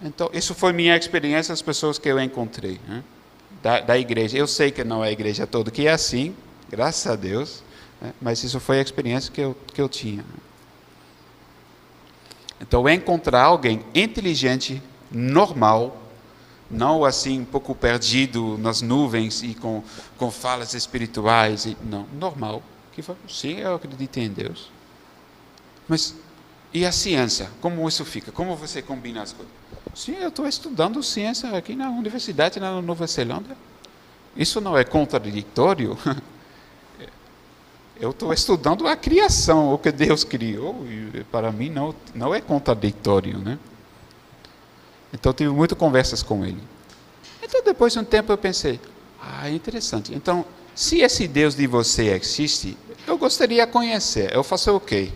Então, isso foi minha experiência, as pessoas que eu encontrei, né? Da igreja. Eu sei que não é a igreja toda que é assim, graças a Deus, né? Mas isso foi a experiência que eu tinha. Então, encontrar alguém inteligente, normal, não assim um pouco perdido nas nuvens e com falas espirituais, não, normal, que fala, sim, eu acredito em Deus. Mas e a ciência? Como isso fica? Como você combina as coisas? Sim, eu estou estudando ciência aqui na universidade, na Nova Zelândia. Isso não é contraditório? Eu estou estudando a criação, o que Deus criou, e para mim não é contraditório, né? Então, tive muitas conversas com ele. Então, depois de um tempo, eu pensei, interessante. Então, se esse Deus de você existe, eu gostaria de conhecer. Eu faço o quê?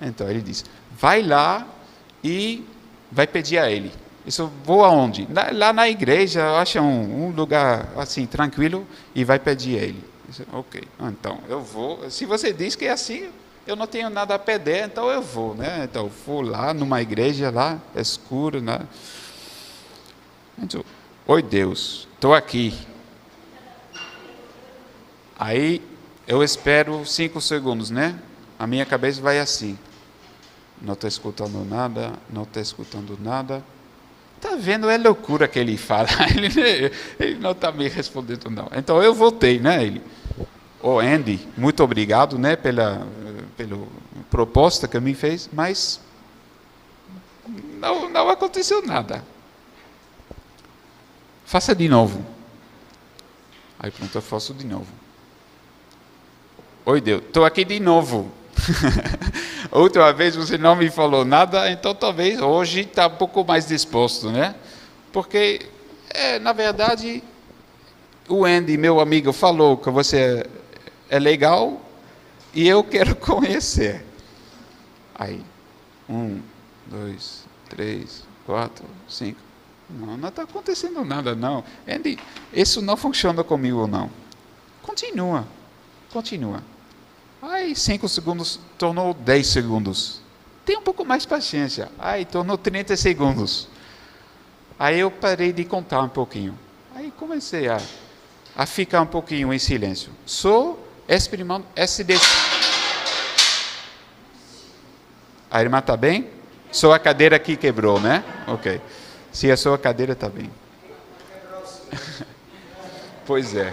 Então, ele disse, vai lá e vai pedir a ele. Isso, vou aonde? Lá na igreja, acha um lugar assim, tranquilo, e vai pedir a ele. Disse, ok, então, eu vou. Se você diz que é assim, eu não tenho nada a perder, então eu vou, né? Então, eu vou lá numa igreja lá, escuro, né? Então, oi Deus, estou aqui. Aí, eu espero 5 segundos, né? A minha cabeça vai assim. Não estou escutando nada, não estou escutando nada. Está vendo, é loucura que ele fala. Ele não está me respondendo, não. Então, eu voltei, né? Ele, Andy, muito obrigado, né? Pela proposta que me fez, mas não aconteceu nada. Faça de novo. Aí pronto, eu faço de novo. Oi Deus, estou aqui de novo. Outra vez você não me falou nada, então talvez hoje está um pouco mais disposto, né? Porque, na verdade, o Andy, meu amigo, falou que você é legal e eu quero conhecer. Aí, 1, 2, 3, 4, 5. Não está acontecendo nada, não. Andy, isso não funciona comigo, não. Continua. Aí, 5 segundos tornou 10 segundos. Tem um pouco mais de paciência. Aí, tornou 30 segundos. Aí, eu parei de contar um pouquinho. Aí, comecei a ficar um pouquinho em silêncio. Só experimentando esse A irmã está bem? Só a cadeira aqui quebrou, né? Ok. Se a sua cadeira está bem. Pois é.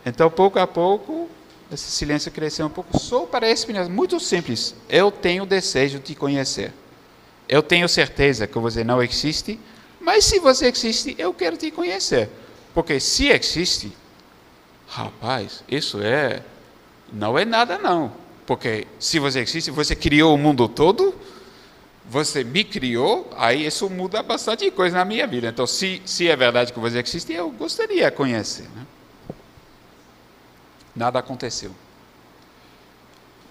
Então, pouco a pouco, esse silêncio cresceu um pouco. Só para explicar, muito simples. Eu tenho desejo de te conhecer. Eu tenho certeza que você não existe, mas se você existe, eu quero te conhecer. Porque se existe, rapaz, isso não é nada não. Porque se você existe, você criou o mundo todo, você me criou, aí isso muda bastante coisa na minha vida. Então, se é verdade que você existe, eu gostaria de conhecer. Né? Nada aconteceu.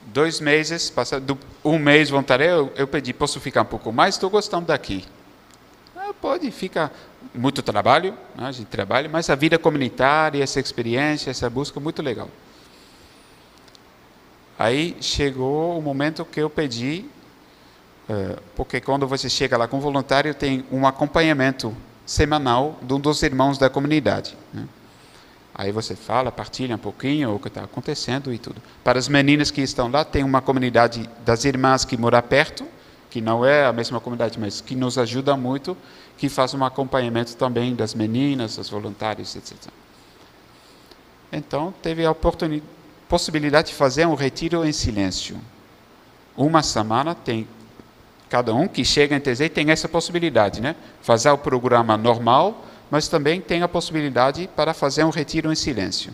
2 meses, passado 1 mês voluntário, eu pedi, posso ficar um pouco mais? Estou gostando daqui. Pode, fica muito trabalho, né? A gente trabalha, mas a vida comunitária, essa experiência, essa busca, muito legal. Aí chegou o momento que eu pedi, porque quando você chega lá com voluntário, tem um acompanhamento semanal de um dos irmãos da comunidade. Né? Aí você fala, partilha um pouquinho o que está acontecendo e tudo. Para as meninas que estão lá, tem uma comunidade das irmãs que mora perto, que não é a mesma comunidade, mas que nos ajuda muito, que faz um acompanhamento também das meninas, dos voluntários, etc. Então, teve a possibilidade de fazer um retiro em silêncio. 1 semana tem, cada um que chega em TZ tem essa possibilidade, né? Fazer o programa normal, mas também tem a possibilidade para fazer um retiro em silêncio.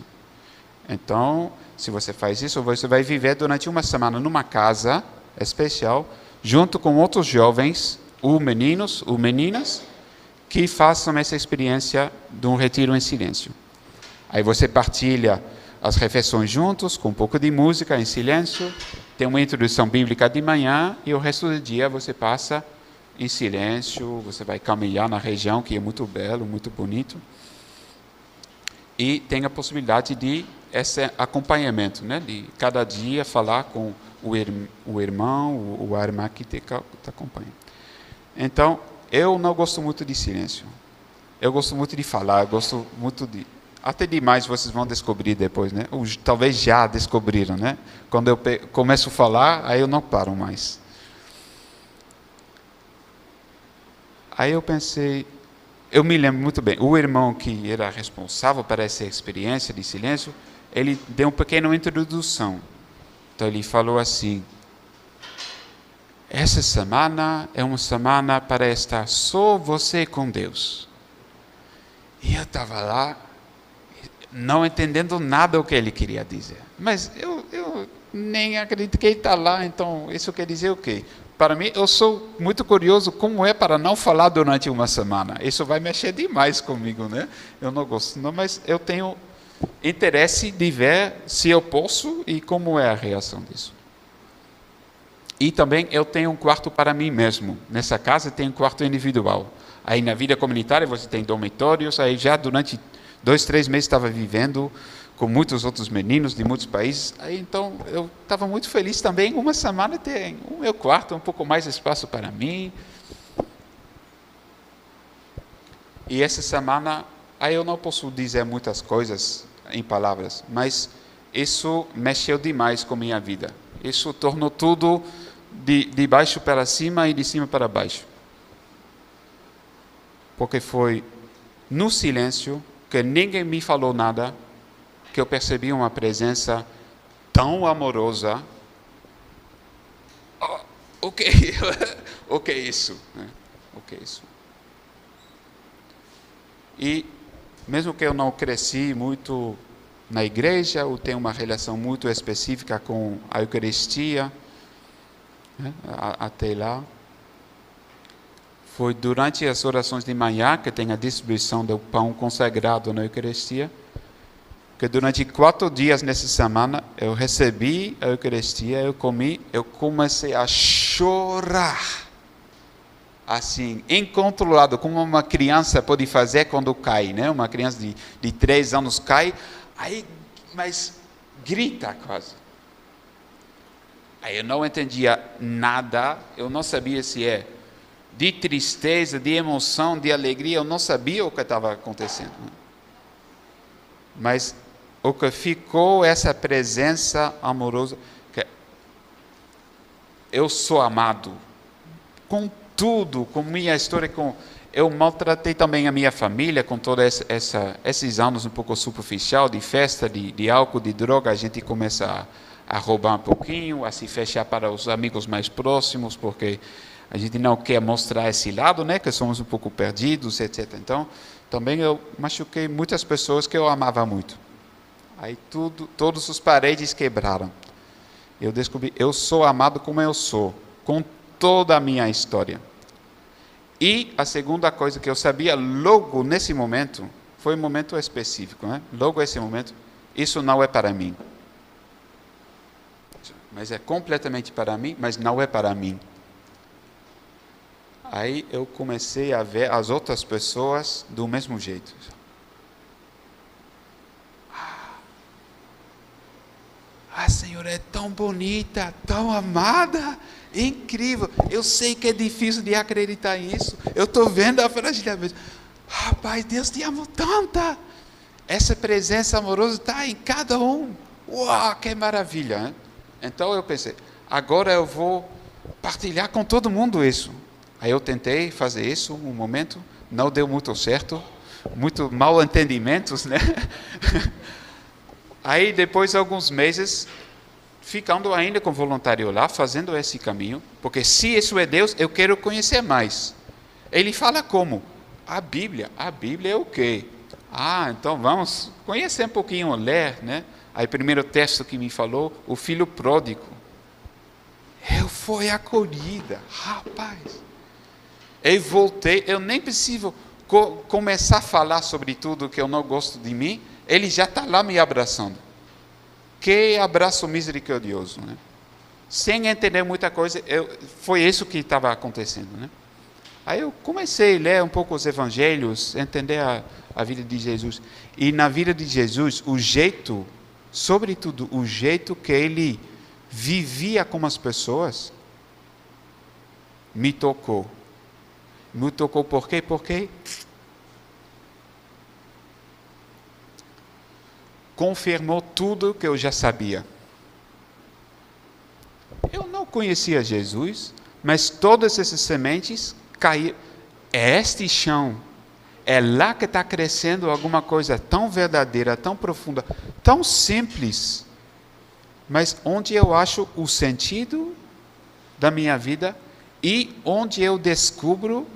Então, se você faz isso, você vai viver durante 1 semana numa casa especial, junto com outros jovens, ou meninos, ou meninas, que façam essa experiência de um retiro em silêncio. Aí você partilha as refeições juntos, com um pouco de música, em silêncio, tem uma introdução bíblica de manhã, e o resto do dia você passa em silêncio, você vai caminhar na região, que é muito belo, muito bonito, e tem a possibilidade de esse acompanhamento, né? De cada dia falar com o irmão, ou a irmã que te acompanha. Então, eu não gosto muito de silêncio. Eu gosto muito de falar, eu gosto muito de... Até demais vocês vão descobrir depois, né? Ou talvez já descobriram, né? Quando eu começo a falar, aí eu não paro mais. Aí eu pensei... Eu me lembro muito bem, o irmão que era responsável por essa experiência de silêncio, ele deu uma pequena introdução. Então ele falou assim: essa semana é uma semana para estar só você com Deus. E eu estava lá, não entendendo nada o que ele queria dizer. Mas eu nem acredito que ele está lá, então isso quer dizer o quê? Para mim, eu sou muito curioso como é para não falar durante 1 semana. Isso vai mexer demais comigo, né? Eu não gosto, não, mas eu tenho interesse de ver se eu posso e como é a reação disso. E também eu tenho um quarto para mim mesmo. Nessa casa tem um quarto individual. Aí na vida comunitária você tem dormitórios. Aí já durante 2, 3 meses estava vivendo com muitos outros meninos de muitos países. Aí então eu estava muito feliz também. 1 semana ter o meu quarto, um pouco mais espaço para mim. E essa semana, aí eu não posso dizer muitas coisas em palavras, mas isso mexeu demais com a minha vida. Isso tornou tudo de baixo para cima e de cima para baixo. Porque foi no silêncio, que ninguém me falou nada, que eu percebi uma presença tão amorosa. O que é isso? O que é isso? E mesmo que eu não cresci muito na igreja, eu tenho uma relação muito específica com a Eucaristia, né, até lá. Foi durante as orações de manhã, que tem a distribuição do pão consagrado na Eucaristia, que durante 4 dias nessa semana eu recebi a Eucaristia, eu comi, eu comecei a chorar. Assim, incontrolado, como uma criança pode fazer quando cai, né? Uma criança de 3 anos cai, aí, mas grita quase. Aí eu não entendia nada, eu não sabia se é de tristeza, de emoção, de alegria, eu não sabia o que estava acontecendo. Mas o que ficou, essa presença amorosa, que eu sou amado, com tudo, com minha história, eu maltratei também a minha família, com todos esses anos um pouco superficial, de festa, de álcool, de droga, a gente começa a roubar um pouquinho, a se fechar para os amigos mais próximos, porque a gente não quer mostrar esse lado, né, que somos um pouco perdidos, etc. Então, também eu machuquei muitas pessoas que eu amava muito. Aí todas as paredes quebraram. Eu descobri, eu sou amado como eu sou, com toda a minha história. E a segunda coisa que eu sabia logo nesse momento, foi um momento específico, né? Logo esse momento, isso não é para mim. Mas é completamente para mim, mas não é para mim. Aí eu comecei a ver as outras pessoas do mesmo jeito. A Senhora é tão bonita, tão amada, incrível. Eu sei que é difícil de acreditar nisso. Eu estou vendo a fragilidade. Rapaz, Deus te ama tanta. Essa presença amorosa está em cada um. Uau, que maravilha, né? Então eu pensei, agora eu vou partilhar com todo mundo isso. Aí eu tentei fazer isso um momento, não deu muito certo, muito mal entendimentos, né? Aí depois de alguns meses, ficando ainda com voluntário lá, fazendo esse caminho, porque se isso é Deus, eu quero conhecer mais. Ele fala como? A Bíblia é o quê? Então vamos conhecer um pouquinho, ler, né? Aí o primeiro texto que me falou, o filho pródigo. Eu fui acolhida, rapaz. Eu voltei, eu nem preciso começar a falar sobre tudo que eu não gosto de mim, ele já está lá me abraçando. Que abraço misericordioso, né? Sem entender muita coisa, foi isso que estava acontecendo, né? Aí eu comecei a ler um pouco os evangelhos, entender a vida de Jesus. E na vida de Jesus, o jeito, sobretudo o jeito que ele vivia com as pessoas, me tocou. Me tocou por quê? Porque confirmou tudo que eu já sabia. Eu não conhecia Jesus, mas todas essas sementes caíram. É este chão, é lá que está crescendo alguma coisa tão verdadeira, tão profunda, tão simples, mas onde eu acho o sentido da minha vida e onde eu descubro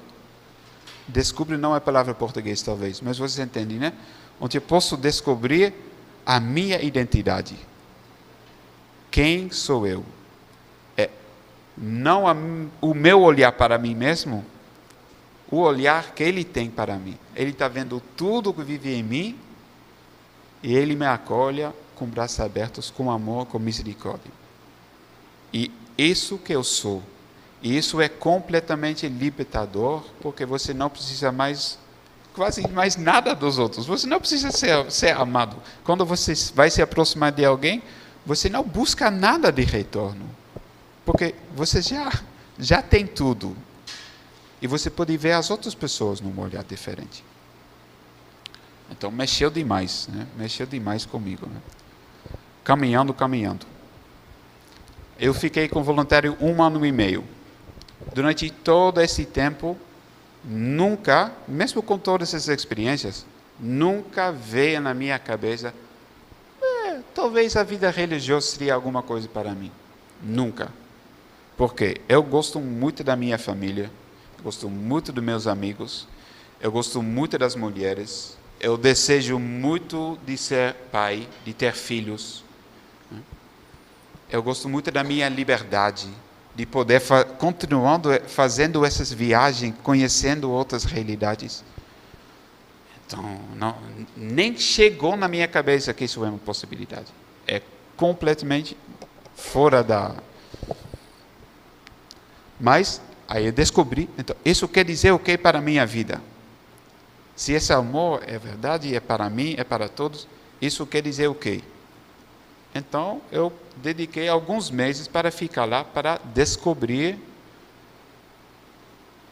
não é palavra portuguesa talvez, mas vocês entendem, né? Onde eu posso descobrir a minha identidade. Quem sou eu? Não o meu olhar para mim mesmo, o olhar que ele tem para mim. Ele está vendo tudo que vive em mim e ele me acolhe com braços abertos, com amor, com misericórdia. E isso que eu sou. E isso é completamente libertador, porque você não precisa mais, quase mais nada dos outros. Você não precisa ser amado. Quando você vai se aproximar de alguém, você não busca nada de retorno. Porque você já tem tudo. E você pode ver as outras pessoas num olhar diferente. Então, mexeu demais, né? Mexeu demais comigo, né? Caminhando. Eu fiquei com voluntário 1 ano e meio. Durante todo esse tempo, nunca, mesmo com todas essas experiências, nunca veio na minha cabeça, talvez a vida religiosa seria alguma coisa para mim. Nunca. Porque eu gosto muito da minha família, gosto muito dos meus amigos, eu gosto muito das mulheres, eu desejo muito de ser pai, de ter filhos. Eu gosto muito da minha liberdade, de poder continuando fazendo essas viagens, conhecendo outras realidades. Então, nem chegou na minha cabeça que isso é uma possibilidade. É completamente fora da... Mas, aí eu descobri, então, isso quer dizer o que para a minha vida? Se esse amor é verdade, é para mim, é para todos, isso quer dizer o quê? Então, eu dediquei alguns meses para ficar lá, para descobrir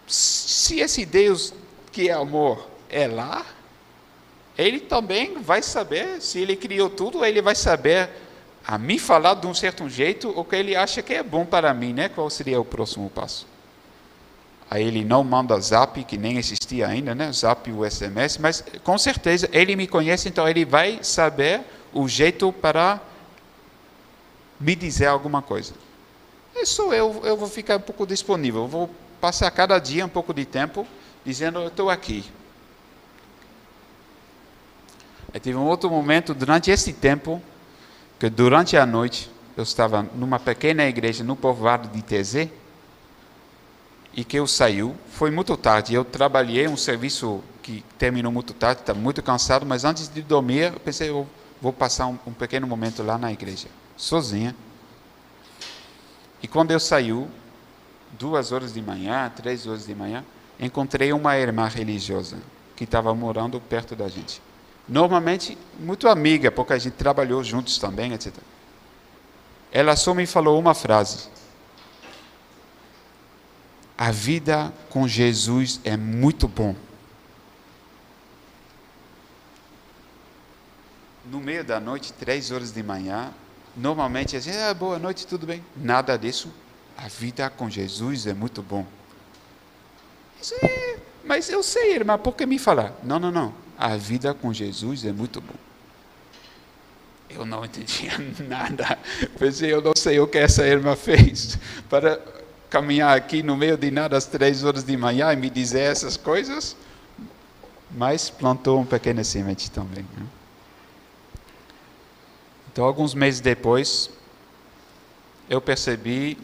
se esse Deus que é amor é lá, ele também vai saber, se ele criou tudo, ele vai saber a me falar de um certo jeito o que ele acha que é bom para mim, né? Qual seria o próximo passo? Aí ele não manda zap, que nem existia ainda, né? Zap e o SMS, mas com certeza ele me conhece, então ele vai saber o jeito para me dizer alguma coisa. Isso eu vou ficar um pouco disponível, eu vou passar cada dia um pouco de tempo dizendo, eu estou aqui. Aí teve um outro momento, durante esse tempo, que durante a noite, eu estava numa pequena igreja no povoado de Tezé, e que eu saí, foi muito tarde. Eu trabalhei um serviço que terminou muito tarde, estava muito cansado, mas antes de dormir, eu pensei, eu vou passar um pequeno momento lá na igreja, sozinha. E quando eu saí, 2 horas de manhã, 3 horas de manhã, encontrei uma irmã religiosa que estava morando perto da gente. Normalmente, muito amiga, porque a gente trabalhou juntos também, etc. Ela só me falou uma frase: a vida com Jesus é muito bom. No meio da noite, 3 horas de manhã, normalmente a gente, boa noite, tudo bem? Nada disso. A vida com Jesus é muito bom. Mas eu sei, irmã, por que me falar? Não. A vida com Jesus é muito bom. Eu não entendia nada. Pensei, eu não sei o que essa irmã fez para caminhar aqui no meio de nada às 3 horas de manhã e me dizer essas coisas. Mas plantou um pequeno semente também. Né? Então, alguns meses depois, eu percebi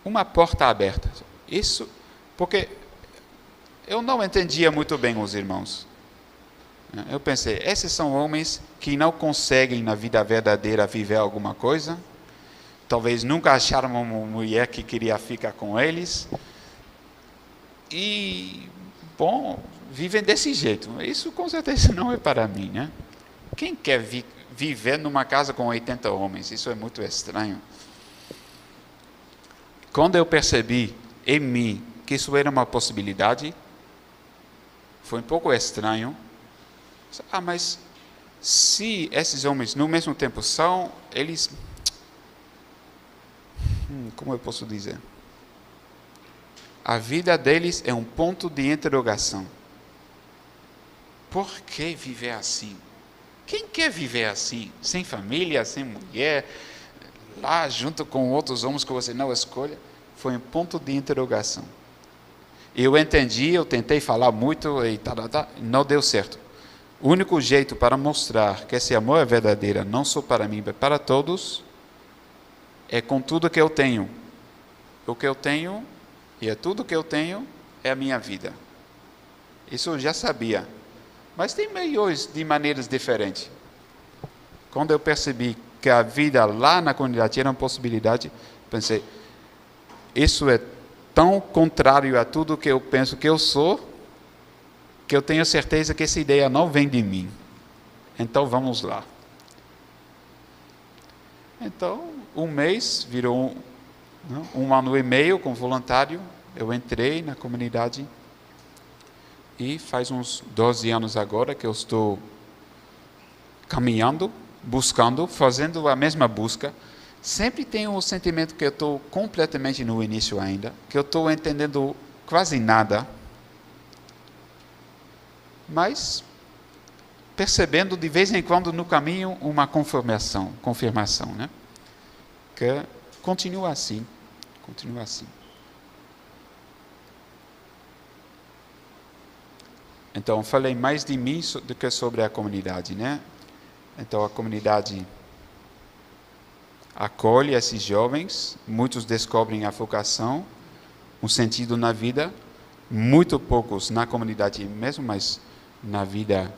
uma porta aberta. Isso, porque eu não entendia muito bem os irmãos. Eu pensei, esses são homens que não conseguem na vida verdadeira viver alguma coisa. Talvez nunca acharam uma mulher que queria ficar com eles. E, bom, vivem desse jeito. Isso com certeza não é para mim, né? Quem quer viver numa casa com 80 homens? Isso é muito estranho. Quando eu percebi em mim que isso era uma possibilidade, foi um pouco estranho. Mas se esses homens no mesmo tempo são, eles... como eu posso dizer? A vida deles é um ponto de interrogação. Por que viver assim? Quem quer viver assim? Sem família, sem mulher, lá junto com outros homens que você não escolhe? Foi um ponto de interrogação. Eu entendi, eu tentei falar muito e não deu certo. O único jeito para mostrar que esse amor é verdadeiro, não só para mim, mas para todos, é com tudo que eu tenho. O que eu tenho, e é tudo que eu tenho, é a minha vida. Isso eu já sabia. Mas tem meios de maneiras diferentes. Quando eu percebi que a vida lá na comunidade era uma possibilidade, pensei, isso é tão contrário a tudo que eu penso que eu sou, que eu tenho certeza que essa ideia não vem de mim. Então vamos lá. Então, um mês virou um ano e meio como voluntário. Eu entrei na comunidade e faz uns 12 anos agora que eu estou caminhando, buscando, fazendo a mesma busca. Sempre tenho o sentimento que eu estou completamente no início ainda, que eu estou entendendo quase nada, mas percebendo de vez em quando no caminho uma confirmação, né? Que continua assim. Então, falei mais de mim do que sobre a comunidade, né? Então, a comunidade acolhe esses jovens, muitos descobrem a vocação, um sentido na vida, muito poucos na comunidade mesmo, mas na vida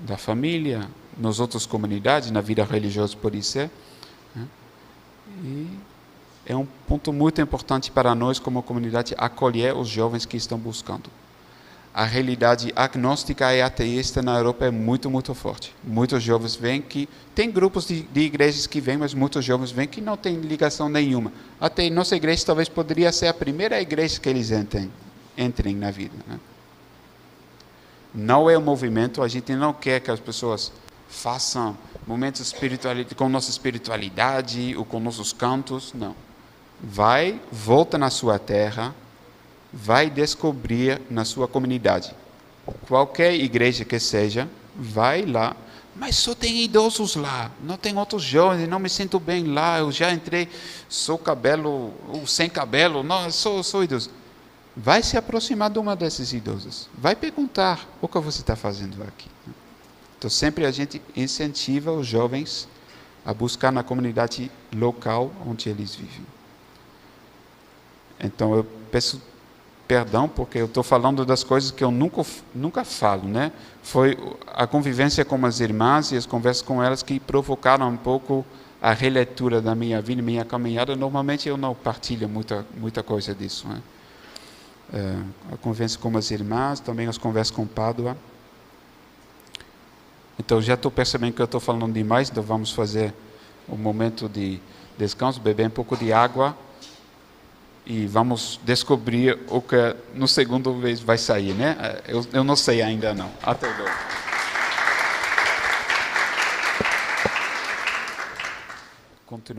da família, nas outras comunidades, na vida religiosa pode ser. E é um ponto muito importante para nós como comunidade acolher os jovens que estão buscando. A realidade agnóstica e ateísta na Europa é muito, muito forte. Muitos jovens vêm que... Tem grupos de igrejas que vêm, mas muitos jovens vêm que não têm ligação nenhuma. Até nossa igreja talvez poderia ser a primeira igreja que eles entrem na vida. Né? Não é um movimento, a gente não quer que as pessoas façam momentos espirituais com nossa espiritualidade ou com nossos cantos. Não. Volta na sua terra, vai descobrir na sua comunidade. Qualquer igreja que seja, vai lá. Mas só tem idosos lá, não tem outros jovens, não me sinto bem lá, eu já entrei, sou cabelo, ou sem cabelo, não, sou idoso. Vai se aproximar de uma desses idosos, vai perguntar o que você está fazendo aqui. Então sempre a gente incentiva os jovens a buscar na comunidade local onde eles vivem. Então eu peço perdão porque eu estou falando das coisas que eu nunca falo, né? Foi a convivência com as irmãs e as conversas com elas que provocaram um pouco a releitura da minha vida, minha caminhada. Normalmente eu não partilho muita coisa disso, né? A convivência com as irmãs, também as conversas com Pádua. Então já estou percebendo que eu estou falando demais, então vamos fazer um momento de descanso, beber um pouco de água e vamos descobrir o que no segundo vez vai sair, né? Eu não sei ainda não. Até logo. Continua.